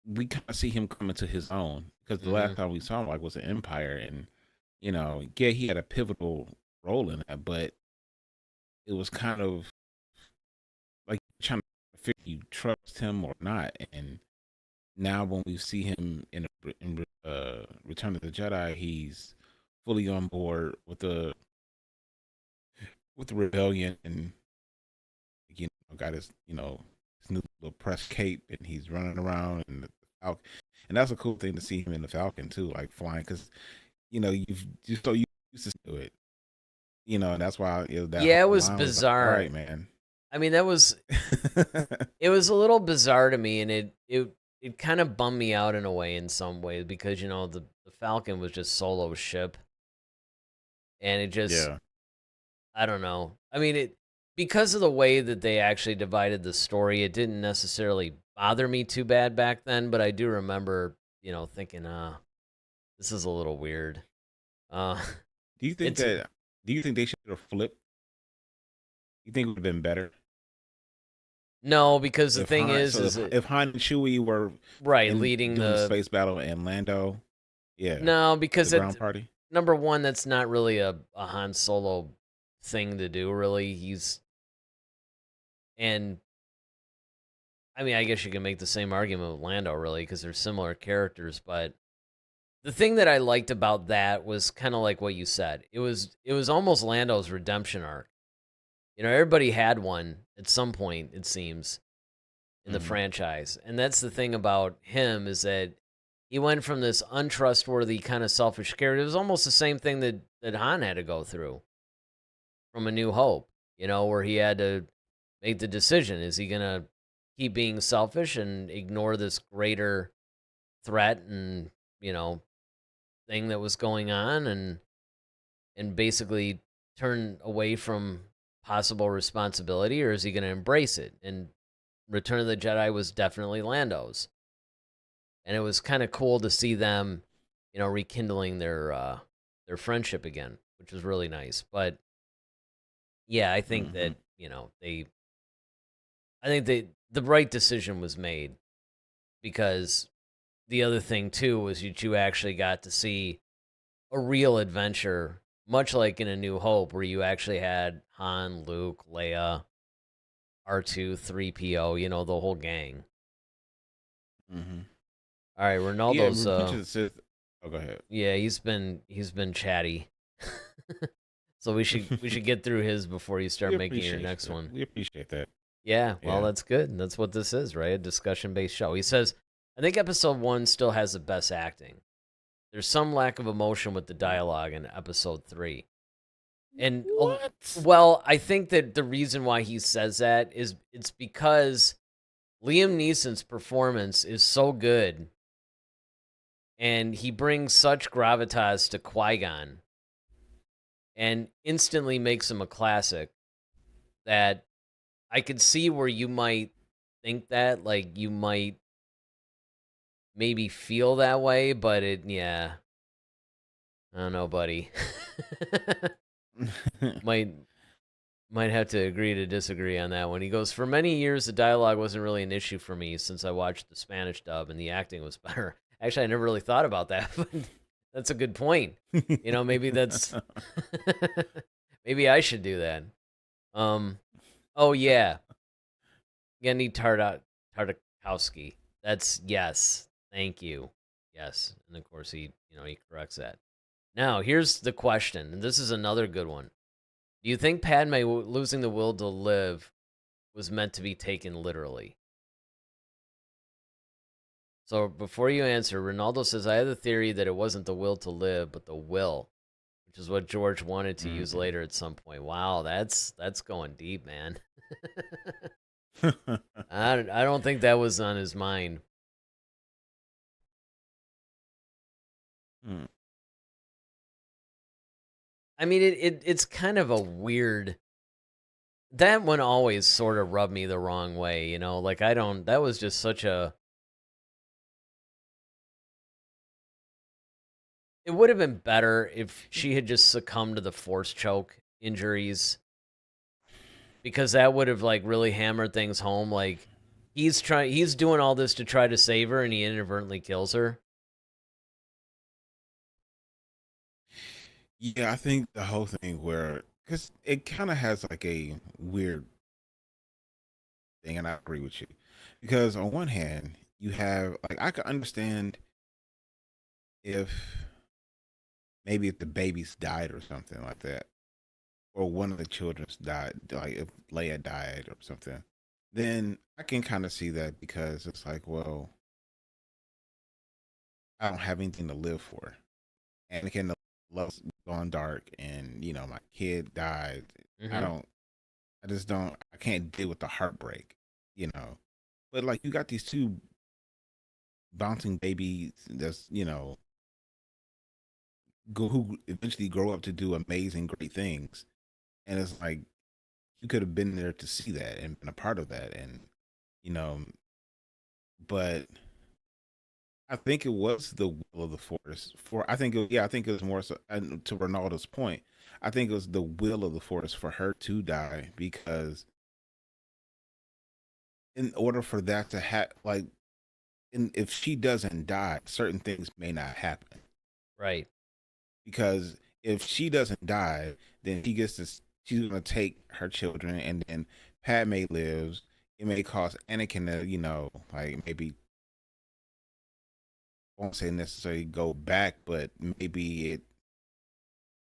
[SPEAKER 3] we kind of see him coming to his own because the
[SPEAKER 2] Hmm.
[SPEAKER 3] last time we saw him like was an Empire, and yeah, he had a pivotal role in that, but it was kind of like trying to figure you trust him or not, and now when we see him in Return of the Jedi, he's fully on board with the rebellion, and got his new little press cape, and he's running around and the Falcon, and that's a cool thing to see him in the Falcon too, like flying, because you've just so used to it, and that's why that
[SPEAKER 2] Yeah, it
[SPEAKER 3] whole
[SPEAKER 2] was
[SPEAKER 3] line was like, all
[SPEAKER 2] bizarre.
[SPEAKER 3] right, man.
[SPEAKER 2] I mean, it was a little bizarre to me, and it kind of bummed me out in a way, in some ways, because the Falcon was just solo ship, and it just,
[SPEAKER 3] Yeah.
[SPEAKER 2] I don't know. I mean, it, because of the way that they actually divided the story, it didn't necessarily bother me too bad back then, but I do remember, thinking, this is a little weird. Uh,
[SPEAKER 3] Do you think
[SPEAKER 2] it's
[SPEAKER 3] that? Do you think they should have flipped? You think it would have been better
[SPEAKER 2] no, because the
[SPEAKER 3] if
[SPEAKER 2] thing
[SPEAKER 3] Han?
[SPEAKER 2] is,
[SPEAKER 3] So
[SPEAKER 2] is it
[SPEAKER 3] if Han and Chewie were
[SPEAKER 2] right
[SPEAKER 3] in
[SPEAKER 2] leading
[SPEAKER 3] doing the
[SPEAKER 2] the
[SPEAKER 3] space battle and Lando, yeah,
[SPEAKER 2] no,
[SPEAKER 3] the
[SPEAKER 2] because
[SPEAKER 3] ground party.
[SPEAKER 2] number one, that's not really a Han Solo thing to do. Really, And I mean, I guess you can make the same argument with Lando, really, because they're similar characters. But the thing that I liked about that was kind of like what you said. It was almost Lando's redemption arc. You know, everybody had one at some point, it seems, in the franchise. And that's the thing about him, is that he went from this untrustworthy, kind of selfish character. It was almost the same thing that Han had to go through from A New Hope, you know, where he had to make the decision. Is he going to keep being selfish and ignore this greater threat and, you know, thing that was going on, and basically turn away from possible responsibility, or is he going to embrace it? And Return of the Jedi was definitely Lando's. And it was kind of cool to see them, you know, rekindling their friendship again, which was really nice. But yeah, I think that, you know, the right decision was made, because the other thing too was that you actually got to see a real adventure, much like in A New Hope, where you actually had Han, Luke, Leia, R2, 3PO, you know, the whole gang. All right, Ronaldo's.
[SPEAKER 3] Oh, go ahead.
[SPEAKER 2] Yeah, he's been chatty. So we should get through his before you start making your next one.
[SPEAKER 3] We appreciate that.
[SPEAKER 2] Yeah, well, that's good. That's what this is, right? A discussion-based show. He says, I think episode 1 still has the best acting. There's some lack of emotion with the dialogue in episode 3. And
[SPEAKER 3] what?
[SPEAKER 2] Well, I think that the reason why he says that is it's because Liam Neeson's performance is so good, and he brings such gravitas to Qui-Gon and instantly makes him a classic, that I could see where you might think that, like, you might maybe feel that way, but I don't know, buddy. might have to agree to disagree on that one. He goes, for many years, the dialogue wasn't really an issue for me since I watched the Spanish dub and the acting was better. Actually, I never really thought about that, but that's a good point. You know, maybe that's maybe I should do that. Oh yeah, Gendy Tartakovsky. That's yes. Thank you. Yes, and of course he corrects that. Now here's the question, and this is another good one. Do you think Padme losing the will to live was meant to be taken literally? So before you answer, Ronaldo says, I have the theory that it wasn't the will to live, but the will, which is what George wanted to use later at some point. Wow, that's going deep, man. I don't think that was on his mind. I mean, it's kind of a weird. That one always sort of rubbed me the wrong way, you know. Like that was just such a. It would have been better if she had just succumbed to the force choke injuries, because that would have like really hammered things home. Like he's doing all this to try to save her, and he inadvertently kills her.
[SPEAKER 3] Yeah, I think the whole thing because it kind of has like a weird thing, and I agree with you. Because on one hand, you have, like, I could understand if maybe if the babies died or something like that, or one of the children's died, like if Leia died or something, then I can kind of see that, because it's like, well, I don't have anything to live for. Anakin, the love's gone dark, and my kid died. I can't deal with the heartbreak. But like, you got these two bouncing babies that's, who eventually grow up to do amazing, great things. And it's like, you could have been there to see that and been a part of that. And, you know, but I think it was the will of the force I think it was more so, and to Ronaldo's point, I think it was the will of the force for her to die, because in order for that to happen, like, if she doesn't die, certain things may not happen.
[SPEAKER 2] Right.
[SPEAKER 3] Because if she doesn't die, then she's going to take her children and then Padme lives, it may cause Anakin to, like maybe I won't say necessarily go back, but maybe it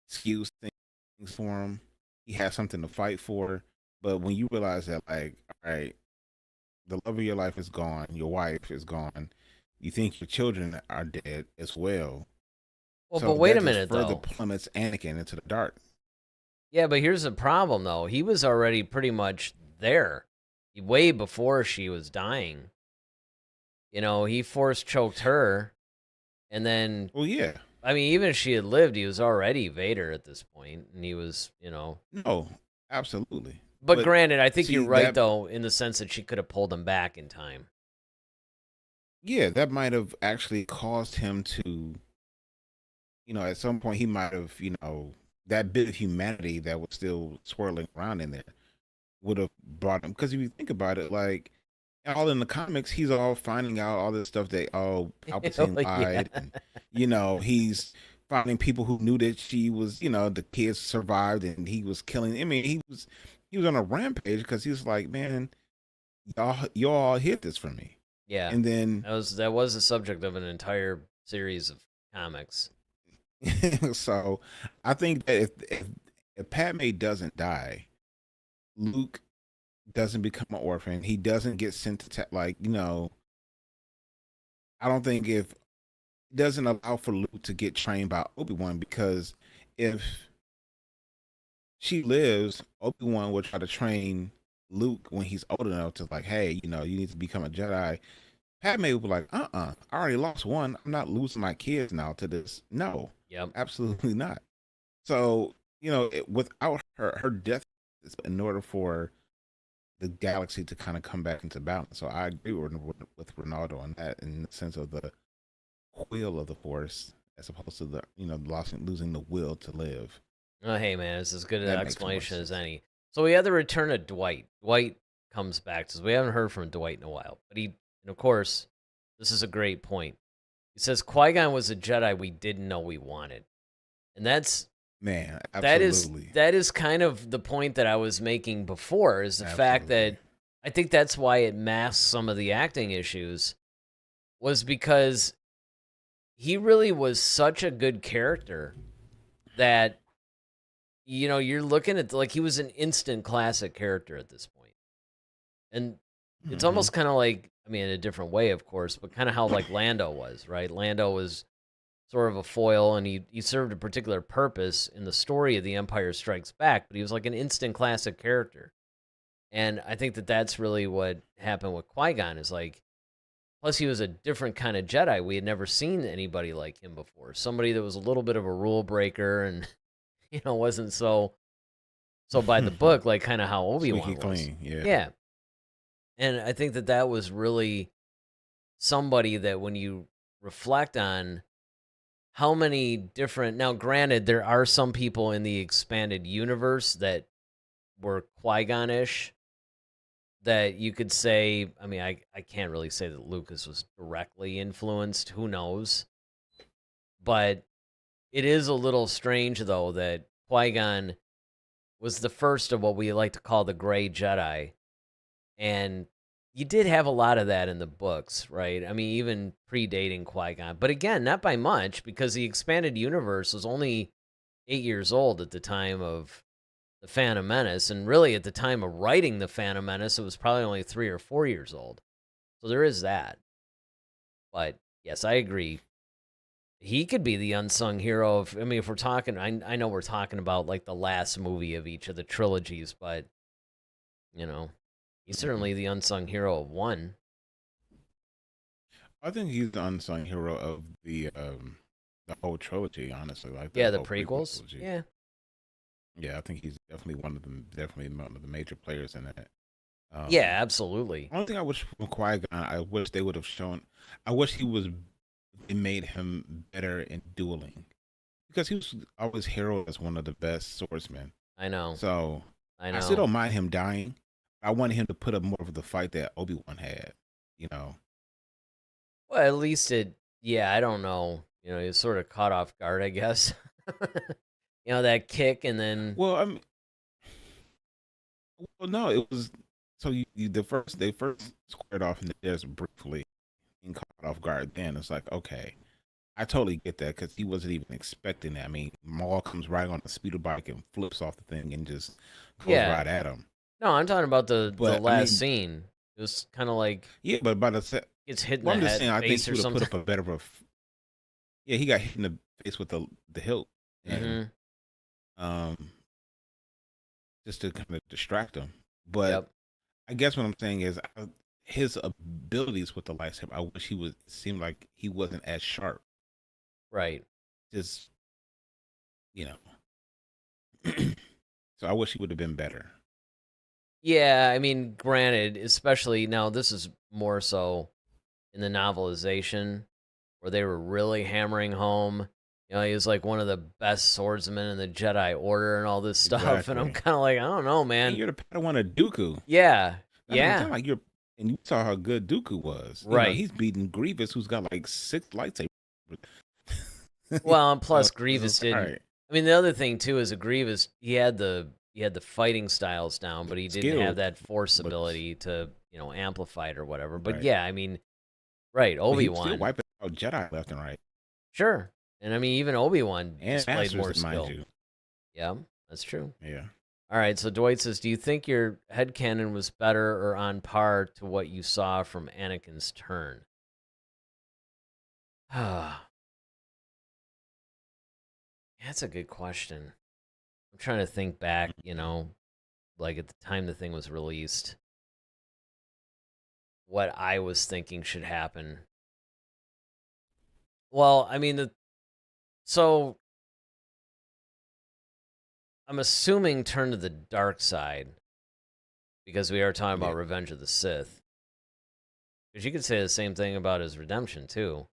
[SPEAKER 3] skews things for him. He has something to fight for. But when you realize that, like, all right, the love of your life is gone, your wife is gone, you think your children are dead as well.
[SPEAKER 2] Well,
[SPEAKER 3] So
[SPEAKER 2] but wait
[SPEAKER 3] that
[SPEAKER 2] a
[SPEAKER 3] just
[SPEAKER 2] minute
[SPEAKER 3] further
[SPEAKER 2] though.
[SPEAKER 3] plummets Anakin into the dark.
[SPEAKER 2] Yeah, but here's the problem though. He was already pretty much there, way before she was dying. He force choked her, and then
[SPEAKER 3] Well, yeah.
[SPEAKER 2] I mean, even if she had lived, he was already Vader at this point, and he was.
[SPEAKER 3] No, absolutely.
[SPEAKER 2] But
[SPEAKER 3] But
[SPEAKER 2] granted, I think you're
[SPEAKER 3] see
[SPEAKER 2] right
[SPEAKER 3] that
[SPEAKER 2] though, in the sense that she could have pulled him back in time.
[SPEAKER 3] yeah, that might have actually caused him to, at some point he might have, that bit of humanity that was still swirling around in there would have brought him. Because if you think about it, like all in the comics, he's all finding out all this stuff that Palpatine
[SPEAKER 2] Yeah.
[SPEAKER 3] lied, and he's finding people who knew that she was, the kids survived, and he was killing. I mean, he was on a rampage because he was like, man, y'all hid this from me,
[SPEAKER 2] Yeah.
[SPEAKER 3] and then
[SPEAKER 2] That was the subject of an entire series of comics.
[SPEAKER 3] so I think that if Padme doesn't die, Luke doesn't become an orphan. He doesn't get sent to I don't think if it doesn't allow for Luke to get trained by Obi-Wan, because if she lives, Obi-Wan will try to train Luke when he's old enough to like, hey, you need to become a Jedi. Padme will be like, I already lost one. I'm not losing my kids now to this. No,
[SPEAKER 2] Yep.
[SPEAKER 3] absolutely not. So, without her death is in order for the galaxy to kind of come back into balance. So I agree with Ronaldo on that in the sense of the wheel of the force as opposed to the, losing the will to live.
[SPEAKER 2] Oh, hey, man, it's as good an
[SPEAKER 3] That makes more
[SPEAKER 2] explanation as
[SPEAKER 3] sense.
[SPEAKER 2] any. So we had the return of Dwight. Dwight comes back, says we haven't heard from Dwight in a while. And of course, this is a great point. He says Qui-Gon was a Jedi we didn't know we wanted. And
[SPEAKER 3] Man,
[SPEAKER 2] that is
[SPEAKER 3] absolutely.
[SPEAKER 2] that is kind of the point that I was making before, is the fact
[SPEAKER 3] Absolutely.
[SPEAKER 2] that I think that's why it masks some of the acting issues, was because he really was such a good character that you're looking at, like, he was an instant classic character at this point. And it's
[SPEAKER 3] Mm-hmm.
[SPEAKER 2] almost kind of like, I mean, in a different way, of course, but kind of how like Lando was, right? Lando was sort of a foil, and he served a particular purpose in the story of The Empire Strikes Back, but he was like an instant classic character. And I think that that's really what happened with Qui-Gon, is like, plus he was a different kind of Jedi. We had never seen anybody like him before. Somebody that was a little bit of a rule breaker and, wasn't so by the book, like kind of how
[SPEAKER 3] Squeaky
[SPEAKER 2] Obi-Wan was.
[SPEAKER 3] clean. Yeah.
[SPEAKER 2] Yeah. And I think that that was really somebody that, when you reflect on how many different, now granted, there are some people in the expanded universe that were Qui-Gon-ish that you could say, I mean, I can't really say that Lucas was directly influenced. Who knows? But it is a little strange, though, that Qui-Gon was the first of what we like to call the Gray Jedi. And you did have a lot of that in the books, right? I mean, even predating Qui-Gon. But again, not by much, because the expanded universe was only 8 years old at the time of The Phantom Menace. And really, at the time of writing The Phantom Menace, it was probably only 3 or 4 years old. So there is that. But yes, I agree. He could be the unsung hero of, I mean, if we're talking, I know we're talking about like the last movie of each of the trilogies, but, he's certainly the unsung hero of one.
[SPEAKER 3] I think he's the unsung hero of the whole trilogy, honestly, like the
[SPEAKER 2] Yeah, the
[SPEAKER 3] whole prequel
[SPEAKER 2] prequels.
[SPEAKER 3] trilogy.
[SPEAKER 2] Yeah.
[SPEAKER 3] Yeah, I think he's definitely one of the major players in that.
[SPEAKER 2] Yeah, absolutely.
[SPEAKER 3] Only thing I wish from Qui-Gon, I wish they would have shown. I wish they made him better in dueling, because he was always heralded as one of the best swordsmen.
[SPEAKER 2] I know.
[SPEAKER 3] So
[SPEAKER 2] I
[SPEAKER 3] I still
[SPEAKER 2] know.
[SPEAKER 3] don't mind him dying. I wanted him to put up more of the fight that Obi-Wan had. You know.
[SPEAKER 2] Well, at least yeah, I don't know. He was sort of caught off guard, I guess. That kick, and then,
[SPEAKER 3] Well, well, no, it was. So they first squared off in the desert briefly and caught off guard. Then it's like, okay, I totally get that because he wasn't even expecting that. I mean, Maul comes right on a speeder bike and flips off the thing and just goes
[SPEAKER 2] Yeah.
[SPEAKER 3] right at him.
[SPEAKER 2] No, I'm talking about the
[SPEAKER 3] But I
[SPEAKER 2] last
[SPEAKER 3] mean,
[SPEAKER 2] scene. It was kind of like
[SPEAKER 3] yeah, but by the
[SPEAKER 2] gets hit in
[SPEAKER 3] well,
[SPEAKER 2] the
[SPEAKER 3] I'm just
[SPEAKER 2] head,
[SPEAKER 3] saying, I think
[SPEAKER 2] face
[SPEAKER 3] he
[SPEAKER 2] or
[SPEAKER 3] would have put
[SPEAKER 2] something.
[SPEAKER 3] up a better of a. Yeah, he got hit in the face with the hilt, and
[SPEAKER 2] Mm-hmm.
[SPEAKER 3] um, just to kind of distract him. But
[SPEAKER 2] Yep.
[SPEAKER 3] I guess what I'm saying is his abilities with the lightsaber. I wish he was. It seemed like he wasn't as sharp.
[SPEAKER 2] Right.
[SPEAKER 3] Just you know. So I wish he would have been better.
[SPEAKER 2] Yeah, I mean, granted, especially now, this is more so in the novelization where they were really hammering home. You know, he was like one of the best swordsmen in the Jedi Order and all this stuff. And I'm
[SPEAKER 3] Exactly.
[SPEAKER 2] kind of like, I don't know,
[SPEAKER 3] And
[SPEAKER 2] man.
[SPEAKER 3] you're the Padawan of Dooku.
[SPEAKER 2] Yeah.
[SPEAKER 3] That's what I'm
[SPEAKER 2] Yeah.
[SPEAKER 3] saying. Like and you saw how good Dooku was. You know,
[SPEAKER 2] Right.
[SPEAKER 3] he's beating Grievous, who's got like 6 lightsabers.
[SPEAKER 2] Well, and
[SPEAKER 3] So
[SPEAKER 2] plus
[SPEAKER 3] it's
[SPEAKER 2] Grievous
[SPEAKER 3] just like, all
[SPEAKER 2] didn't.
[SPEAKER 3] right,
[SPEAKER 2] I mean, the other thing too is a Grievous. He had the fighting styles down, but he didn't have
[SPEAKER 3] skilled,
[SPEAKER 2] that force
[SPEAKER 3] but
[SPEAKER 2] ability to amplify it or whatever. But
[SPEAKER 3] right.
[SPEAKER 2] yeah, I mean, right,
[SPEAKER 3] But he was still
[SPEAKER 2] Obi-Wan,
[SPEAKER 3] wiping out Jedi left and right,
[SPEAKER 2] sure, and I mean even Obi-Wan
[SPEAKER 3] and
[SPEAKER 2] displayed more
[SPEAKER 3] masters, mind
[SPEAKER 2] skill.
[SPEAKER 3] you.
[SPEAKER 2] Yeah, that's true.
[SPEAKER 3] Yeah.
[SPEAKER 2] All right, so Dwight says, do you think your headcanon was better or on par to what you saw from Anakin's turn? Ah, that's a good question. I'm trying to think back, like at the time the thing was released, what I was thinking should happen. Well, I mean, so I'm assuming turn to the dark side because we are talking
[SPEAKER 3] Yeah.
[SPEAKER 2] about Revenge of the Sith. Because you could say the same thing about his redemption too.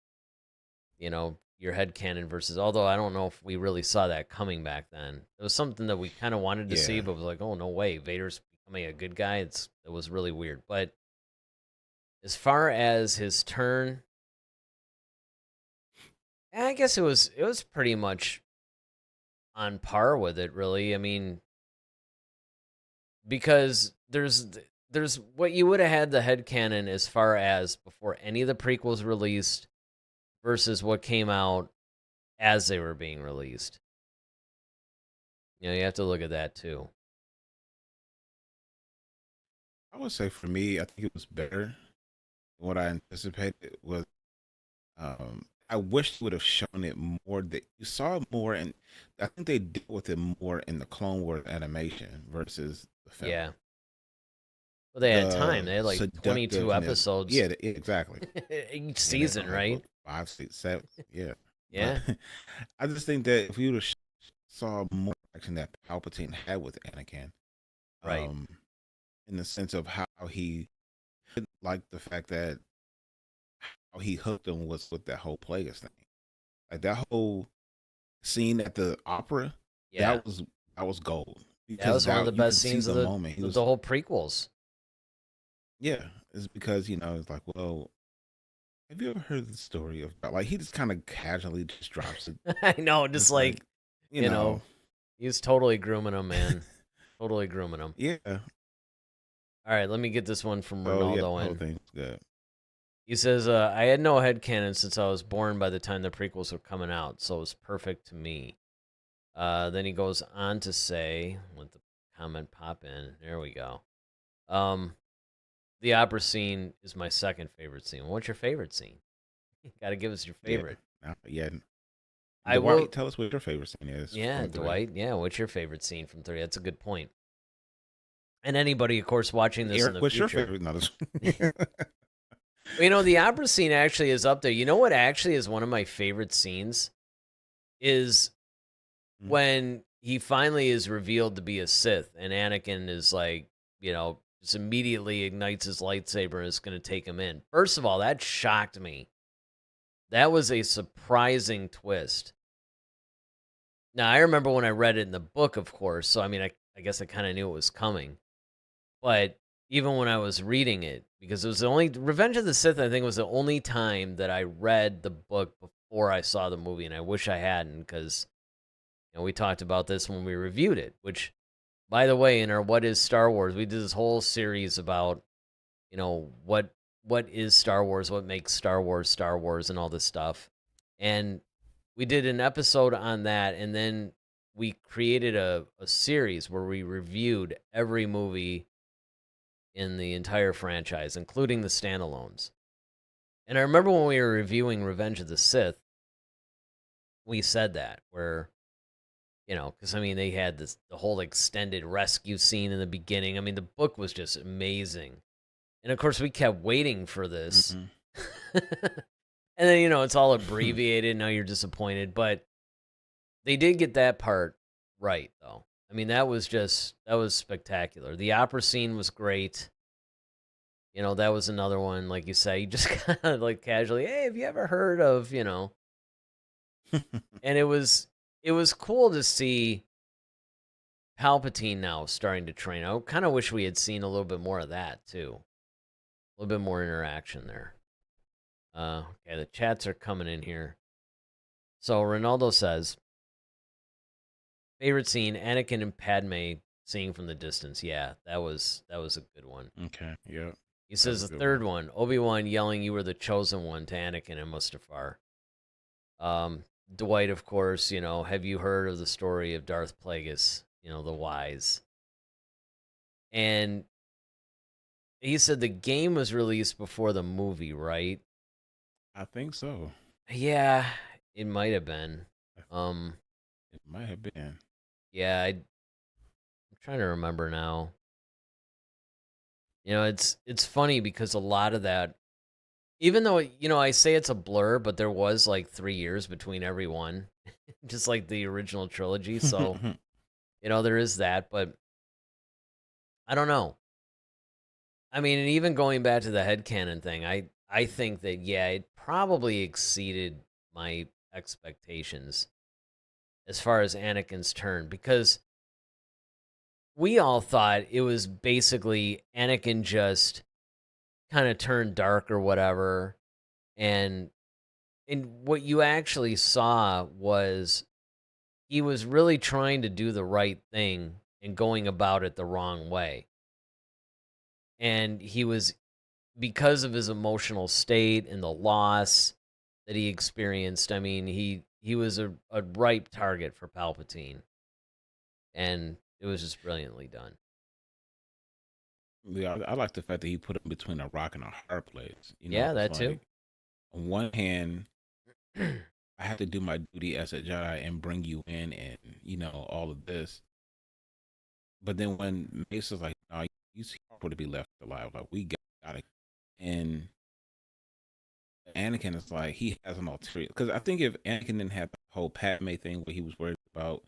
[SPEAKER 2] Your headcanon versus, although I don't know if we really saw that coming back then. It was something that we kind of wanted to see,
[SPEAKER 3] Yeah.
[SPEAKER 2] but was like, oh no way, Vader's becoming a good guy. It was really weird. But as far as his turn, I guess it was pretty much on par with it, really. I mean, because there's what you would have had the headcanon as far as before any of the prequels released versus what came out as they were being released. You have to look at that too.
[SPEAKER 3] I would say for me, I think it was better than what I anticipated. Was I wish they would have shown it more. That you saw it more, and I think they dealt with it more in the Clone Wars animation versus the film.
[SPEAKER 2] Yeah. Well, they had time.
[SPEAKER 3] The
[SPEAKER 2] They had like 22
[SPEAKER 3] seductiveness,
[SPEAKER 2] episodes
[SPEAKER 3] yeah, exactly.
[SPEAKER 2] each
[SPEAKER 3] And it's
[SPEAKER 2] season,
[SPEAKER 3] like what,
[SPEAKER 2] right?
[SPEAKER 3] 5, 6, 7, yeah. But
[SPEAKER 2] Yeah.
[SPEAKER 3] I just think that if you would have saw more action that Palpatine had with Anakin,
[SPEAKER 2] Right.
[SPEAKER 3] um, in the sense of how he didn't like the fact that how he hooked him was with that whole Plagueis thing, like that whole scene at the opera,
[SPEAKER 2] Yeah.
[SPEAKER 3] that was gold
[SPEAKER 2] That
[SPEAKER 3] because
[SPEAKER 2] was one of the
[SPEAKER 3] that you
[SPEAKER 2] best
[SPEAKER 3] could see
[SPEAKER 2] scenes of
[SPEAKER 3] the
[SPEAKER 2] the
[SPEAKER 3] moment he
[SPEAKER 2] the
[SPEAKER 3] was.
[SPEAKER 2] whole prequels.
[SPEAKER 3] Yeah, it's because it's like, well, have you ever heard the story of like he just kind of casually just drops it.
[SPEAKER 2] I know, just
[SPEAKER 3] It's
[SPEAKER 2] like,
[SPEAKER 3] like, you know,
[SPEAKER 2] he's totally grooming him, man. Totally grooming him.
[SPEAKER 3] yeah.
[SPEAKER 2] All right, let me get this one from
[SPEAKER 3] So yeah,
[SPEAKER 2] Ronaldo
[SPEAKER 3] the whole
[SPEAKER 2] in.
[SPEAKER 3] thing's good.
[SPEAKER 2] He says, I had no headcanon since I was born by the time the prequels were coming out, so it was perfect to me. Then he goes on to say, let the comment pop in. There we go. The opera scene is my second favorite scene. What's your favorite scene? Got to give us your
[SPEAKER 3] Yeah,
[SPEAKER 2] favorite.
[SPEAKER 3] yeah.
[SPEAKER 2] I will.
[SPEAKER 3] Dwight, tell us what your favorite scene is
[SPEAKER 2] Yeah,
[SPEAKER 3] from 3.
[SPEAKER 2] Dwight. Yeah, what's your favorite scene from 3? That's a good point. And anybody, of course, watching this in
[SPEAKER 3] Eric,
[SPEAKER 2] the
[SPEAKER 3] what's your
[SPEAKER 2] future.
[SPEAKER 3] favorite? No, this.
[SPEAKER 2] The opera scene actually is up there. You know what actually is one of my favorite scenes? Is when he finally is revealed to be a Sith, and Anakin is like, just immediately ignites his lightsaber and is going to take him in. First of all, that shocked me. That was a surprising twist. Now, I remember when I read it in the book, of course, so I mean, I guess I kind of knew it was coming. But even when I was reading it, because it was the only Revenge of the Sith, I think, was the only time that I read the book before I saw the movie, and I wish I hadn't, because we talked about this when we reviewed it, which By the way, in our What is Star Wars, we did this whole series about, what is Star Wars, what makes Star Wars, and all this stuff. And we did an episode on that, and then we created a series where we reviewed every movie in the entire franchise, including the standalones. And I remember when we were reviewing Revenge of the Sith, we said that, where, because, they had the whole extended rescue scene in the beginning. The book was just amazing. And, of course, we kept waiting for this.
[SPEAKER 3] Mm-hmm.
[SPEAKER 2] And then, it's all abbreviated. Now you're disappointed. But they did get that part right, though. That was spectacular. The opera scene was great. That was another one, like you say, you just kind of like casually, hey, have you ever heard of, And it was cool to see Palpatine now starting to train. I kind of wish we had seen a little bit more of that, too. A little bit more interaction there. Okay, the chats are coming in here. So Ronaldo says, favorite scene, Anakin and Padme seeing from the distance. Yeah, that was a good one.
[SPEAKER 3] Okay, yeah.
[SPEAKER 2] He says the third one, Obi-Wan yelling, "You were the chosen one" to Anakin and Mustafar. Dwight, of course, have you heard of the story of Darth Plagueis, the wise? And he said the game was released before the movie, right?
[SPEAKER 3] I think so.
[SPEAKER 2] Yeah, it might have been.
[SPEAKER 3] It might have been.
[SPEAKER 2] Yeah, I'm trying to remember now. It's funny because a lot of that, even though, I say it's a blur, but there was like 3 years between every one, just like the original trilogy. So, there is that, but I don't know. And even going back to the headcanon thing, I think that, yeah, it probably exceeded my expectations as far as Anakin's turn, because we all thought it was basically Anakin just kind of turned dark or whatever. And what you actually saw was he was really trying to do the right thing and going about it the wrong way. And he was, because of his emotional state and the loss that he experienced, he was a ripe target for Palpatine. And it was just brilliantly done.
[SPEAKER 3] Yeah, I like the fact that he put him between a rock and a hard place.
[SPEAKER 2] Yeah, that too.
[SPEAKER 3] On one hand, I have to do my duty as a Jedi and bring you in and, all of this. But then when Mace is like, no, you see her to be left alive. Like, we got it. And Anakin is like, he has an ulterior. Because I think if Anakin didn't have the whole Padme thing where he was worried about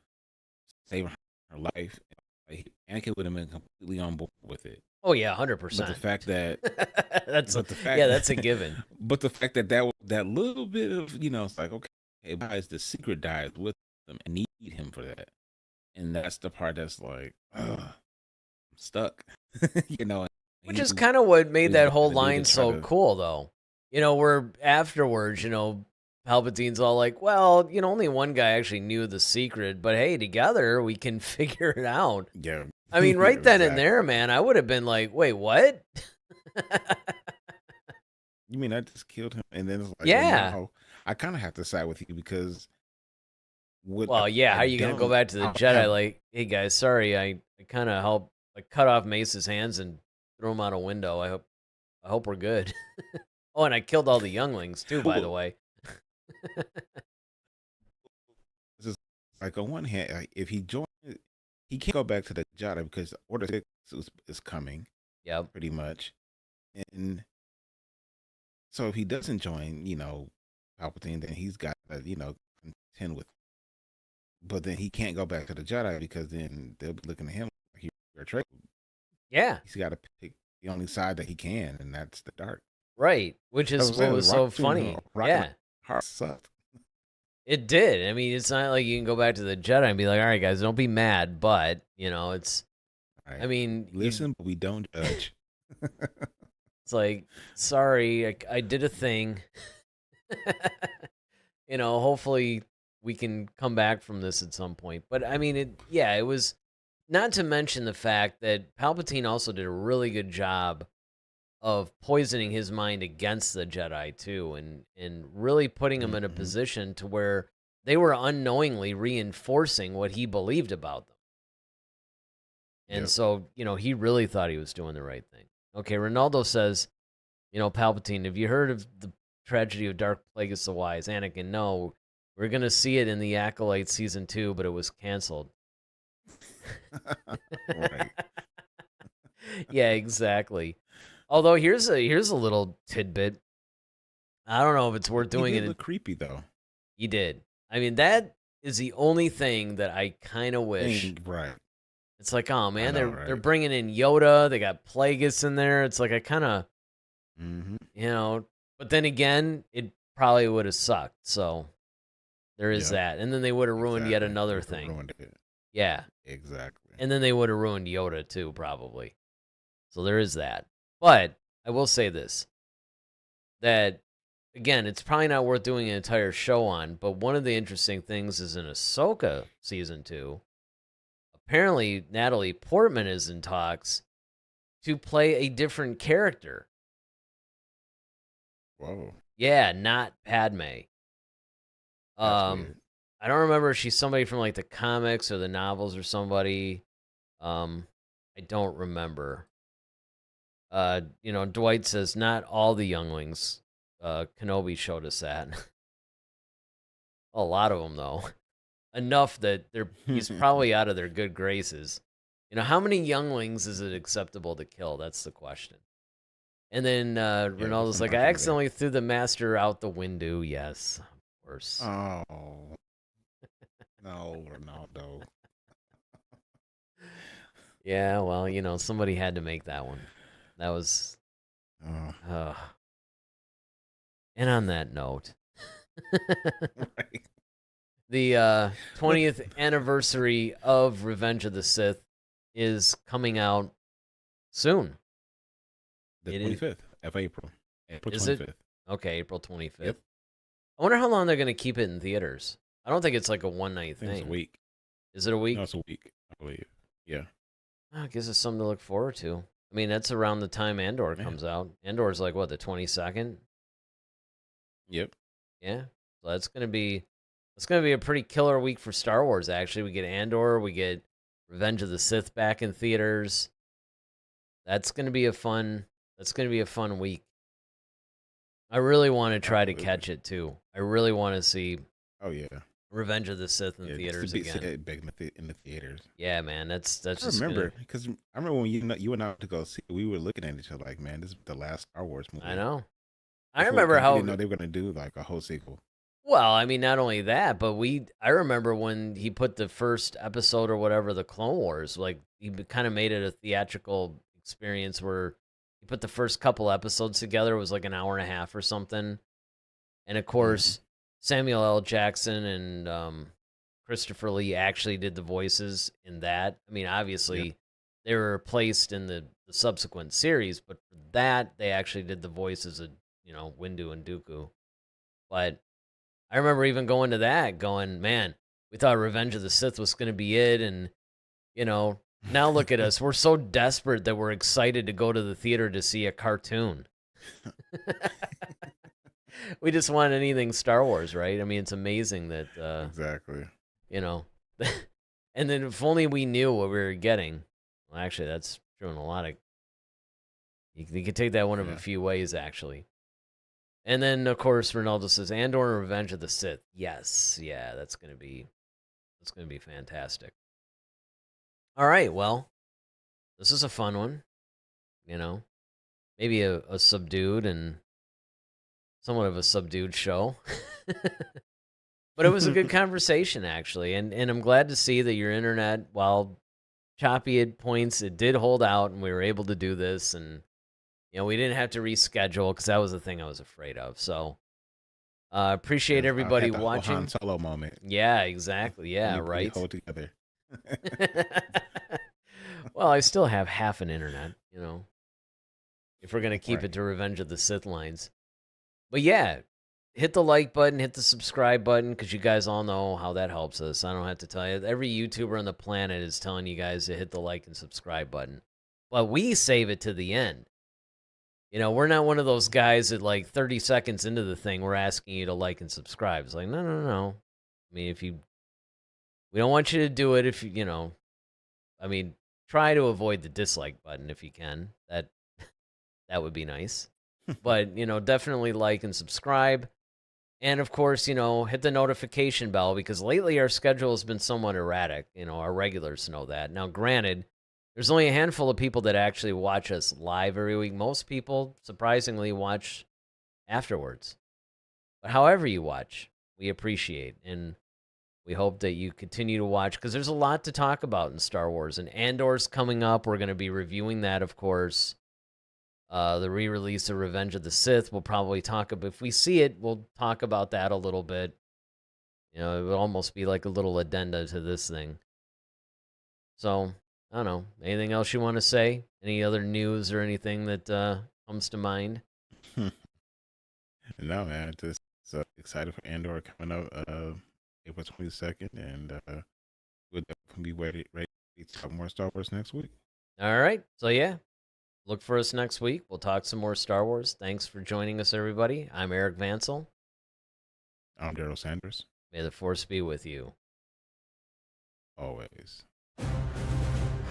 [SPEAKER 3] saving her life, Anakin would have been completely on board with it.
[SPEAKER 2] Oh yeah, 100%.
[SPEAKER 3] But the fact that
[SPEAKER 2] that's a given.
[SPEAKER 3] But the fact that little bit of, it's like, okay, guys, the secret dies with them and need him for that, and that's the part that's like, I'm stuck,
[SPEAKER 2] Which is kind of what made that whole line so cool, though. Where afterwards, Palpatine's all like, well, only one guy actually knew the secret, but hey, together we can figure it out.
[SPEAKER 3] Yeah.
[SPEAKER 2] Right then and there, man, I would have been like, wait, what?
[SPEAKER 3] You mean I just killed him? And then it's like,
[SPEAKER 2] yeah.
[SPEAKER 3] Well, no, I kind of have to side with you because.
[SPEAKER 2] How are you going to go back to the Jedi like, hey, guys, sorry, I kind of helped. I cut off Mace's hands and threw him out a window. I hope we're good. Oh, and I killed all the younglings, too, by the way.
[SPEAKER 3] This is like, on one hand, like, if he joined, he can't go back to the Jedi because Order 6 is coming.
[SPEAKER 2] Yeah,
[SPEAKER 3] pretty much. And so if he doesn't join, Palpatine, then he's got to, contend with. But then he can't go back to the Jedi because then they'll be looking at him like you're a traitor.
[SPEAKER 2] Yeah,
[SPEAKER 3] he's got to pick the only side that he can, and that's the dark.
[SPEAKER 2] Right, which is what was so funny. Yeah,
[SPEAKER 3] heart sucked.
[SPEAKER 2] It did. It's not like you can go back to the Jedi and be like, all right, guys, don't be mad, but, it's,
[SPEAKER 3] right. Listen, but we don't judge.
[SPEAKER 2] It's like, sorry, I did a thing. Hopefully we can come back from this at some point. But, it was not to mention the fact that Palpatine also did a really good job of poisoning his mind against the Jedi too, and really putting him in a
[SPEAKER 3] Mhm.
[SPEAKER 2] position to where they were unknowingly reinforcing what he believed about them. And
[SPEAKER 3] Yep.
[SPEAKER 2] so, he really thought he was doing the right thing. Okay, Ronaldo says, Palpatine, have you heard of the tragedy of Dark Plagueis the Wise? Anakin, no. We're going to see it in the Acolyte Season 2, but it was canceled.
[SPEAKER 3] Right.
[SPEAKER 2] Yeah, exactly. Although here's a little tidbit. I don't know if it's worth
[SPEAKER 3] He
[SPEAKER 2] doing
[SPEAKER 3] did
[SPEAKER 2] it.
[SPEAKER 3] look creepy though.
[SPEAKER 2] He did. I mean, that is the only thing that I kind of wish.
[SPEAKER 3] Right.
[SPEAKER 2] It's like, oh
[SPEAKER 3] I
[SPEAKER 2] man,
[SPEAKER 3] know,
[SPEAKER 2] they're
[SPEAKER 3] right?
[SPEAKER 2] bringing in Yoda. They got Plagueis in there. It's like I kind of,
[SPEAKER 3] Mhm.
[SPEAKER 2] But then again, it probably would have sucked. So there is
[SPEAKER 3] Yep.
[SPEAKER 2] that, and then they would have ruined yet
[SPEAKER 3] Exactly.
[SPEAKER 2] another
[SPEAKER 3] Would've
[SPEAKER 2] thing.
[SPEAKER 3] ruined it.
[SPEAKER 2] Yeah,
[SPEAKER 3] Exactly.
[SPEAKER 2] and then they would have ruined Yoda too, probably. So there is that. But I will say this: that again, it's probably not worth doing an entire show on. But one of the interesting things is in Ahsoka season 2. Apparently, Natalie Portman is in talks to play a different character.
[SPEAKER 3] Whoa.
[SPEAKER 2] Yeah, not Padme.
[SPEAKER 3] That's weird.
[SPEAKER 2] I don't remember if she's somebody from like the comics or the novels or somebody. I don't remember. Dwight says not all the younglings. Kenobi showed us that. A lot of them though. Enough that he's probably out of their good graces. How many younglings is it acceptable to kill? That's the question. And then
[SPEAKER 3] there's
[SPEAKER 2] Ronaldo's
[SPEAKER 3] a
[SPEAKER 2] like,
[SPEAKER 3] bunch
[SPEAKER 2] I
[SPEAKER 3] of 'em there.
[SPEAKER 2] accidentally threw the master out the window. Yes, of course.
[SPEAKER 3] Oh. No, Ronaldo.
[SPEAKER 2] Yeah, well, somebody had to make that one. That was.
[SPEAKER 3] Oh.
[SPEAKER 2] And on that note,
[SPEAKER 3] Right.
[SPEAKER 2] the 20th anniversary of Revenge of the Sith is coming out soon.
[SPEAKER 3] The
[SPEAKER 2] It is-
[SPEAKER 3] 25th of April. April
[SPEAKER 2] Is it?
[SPEAKER 3] 25th.
[SPEAKER 2] Okay, April 25th.
[SPEAKER 3] Yep.
[SPEAKER 2] I wonder how long they're going to keep it in theaters. I don't think it's like a one-night
[SPEAKER 3] I think
[SPEAKER 2] thing.
[SPEAKER 3] it's a week.
[SPEAKER 2] Is it a week?
[SPEAKER 3] No, it's a week, I believe. Yeah.
[SPEAKER 2] Oh, it gives us something to look forward to. I mean, that's around the time Andor
[SPEAKER 3] Yeah.
[SPEAKER 2] comes out. Andor's like, what, the 22nd?
[SPEAKER 3] Yep.
[SPEAKER 2] Yeah. So it's gonna be a pretty killer week for Star Wars, actually. We get Andor, we get Revenge of the Sith back in theaters. That's gonna be a fun week. I really want to try to
[SPEAKER 3] Absolutely.
[SPEAKER 2] catch it too. I really want to see
[SPEAKER 3] Oh yeah.
[SPEAKER 2] Revenge of the Sith in
[SPEAKER 3] Yeah, just
[SPEAKER 2] theaters
[SPEAKER 3] to see
[SPEAKER 2] again.
[SPEAKER 3] it back in the theaters.
[SPEAKER 2] Yeah, man, that's
[SPEAKER 3] I
[SPEAKER 2] just
[SPEAKER 3] remember because I remember when you and I went to go see. We were looking at each other like, man, this is the last Star Wars movie.
[SPEAKER 2] I know. I
[SPEAKER 3] Before-
[SPEAKER 2] remember
[SPEAKER 3] 'cause we
[SPEAKER 2] how
[SPEAKER 3] didn't know they were gonna do like a whole sequel.
[SPEAKER 2] well, I mean, not only that, but I remember when he put the first episode or whatever, the Clone Wars, like he kind of made it a theatrical experience where he put the first couple episodes together. It was like an hour and a half or something. And of course, Samuel L. Jackson and Christopher Lee actually did the voices in that. I mean, obviously, they were replaced in the subsequent series, but for that, they actually did the voices of, Windu and Dooku. But I remember even going to that, going, man, we thought Revenge of the Sith was going to be it. And, now look at us. We're so desperate that we're excited to go to the theater to see a cartoon. We just want anything Star Wars, right? I mean, it's amazing that,
[SPEAKER 3] Exactly.
[SPEAKER 2] and then if only we knew what we were getting. Well, actually, that's true in a lot of. You could take that one of a few ways, actually. And then, of course, Ronaldo says, Andor and Revenge of the Sith. Yes, yeah, that's gonna be fantastic. All right, well, this is a fun one. Maybe a subdued and somewhat of a subdued show. But it was a good conversation, actually, and I'm glad to see that your internet, while choppy at points, it did hold out, and we were able to do this, and we didn't have to reschedule because that was the thing I was afraid of. So, appreciate everybody
[SPEAKER 3] the
[SPEAKER 2] watching.
[SPEAKER 3] Han Solo moment.
[SPEAKER 2] Yeah, exactly. Yeah,
[SPEAKER 3] We
[SPEAKER 2] right.
[SPEAKER 3] hold together.
[SPEAKER 2] Well, I still have half an internet, if we're gonna keep
[SPEAKER 3] Right.
[SPEAKER 2] it to Revenge of the Sith lines. But yeah, hit the like button, hit the subscribe button, because you guys all know how that helps us. I don't have to tell you. Every YouTuber on the planet is telling you guys to hit the like and subscribe button. But we save it to the end. You know, we're not one of those guys that, like, 30 seconds into the thing, we're asking you to like and subscribe. It's like, no. I mean, we don't want you to do it if you know, I mean, try to avoid the dislike button if you can. That would be nice. But, you know, definitely like and subscribe. And, of course, you know, hit the notification bell, because lately our schedule has been somewhat erratic. You know, our regulars know that. Now, granted, there's only a handful of people that actually watch us live every week. Most people, surprisingly, watch afterwards. But however you watch, we appreciate. And we hope that you continue to watch, because there's a lot to talk about in Star Wars. And Andor's coming up. We're going to be reviewing that, of course. The re-release of Revenge of the Sith. We'll probably talk about, if we see it, we'll talk about that a little bit. You know, it would almost be like a little addenda to this thing. So, I don't know. Anything else you want to say? Any other news or anything that comes to mind?
[SPEAKER 3] No, man. Just excited for Andor coming up April 22nd, and we'll definitely be ready to talk more Star Wars next week.
[SPEAKER 2] All right. So, yeah. Look for us next week. We'll talk some more Star Wars. Thanks for joining us, everybody. I'm Eric Vansel.
[SPEAKER 3] I'm Daryl Sanders.
[SPEAKER 2] May the Force be with you.
[SPEAKER 3] Always.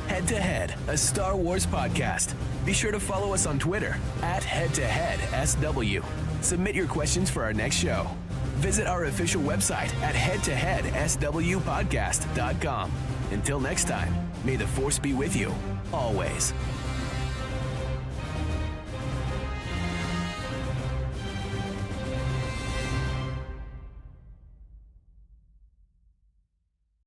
[SPEAKER 1] Head to Head, a Star Wars podcast. Be sure to follow us on Twitter @HeadToHeadSW. Submit your questions for our next show. Visit our official website at headtoheadswpodcast.com. Until next time, may the Force be with you, always.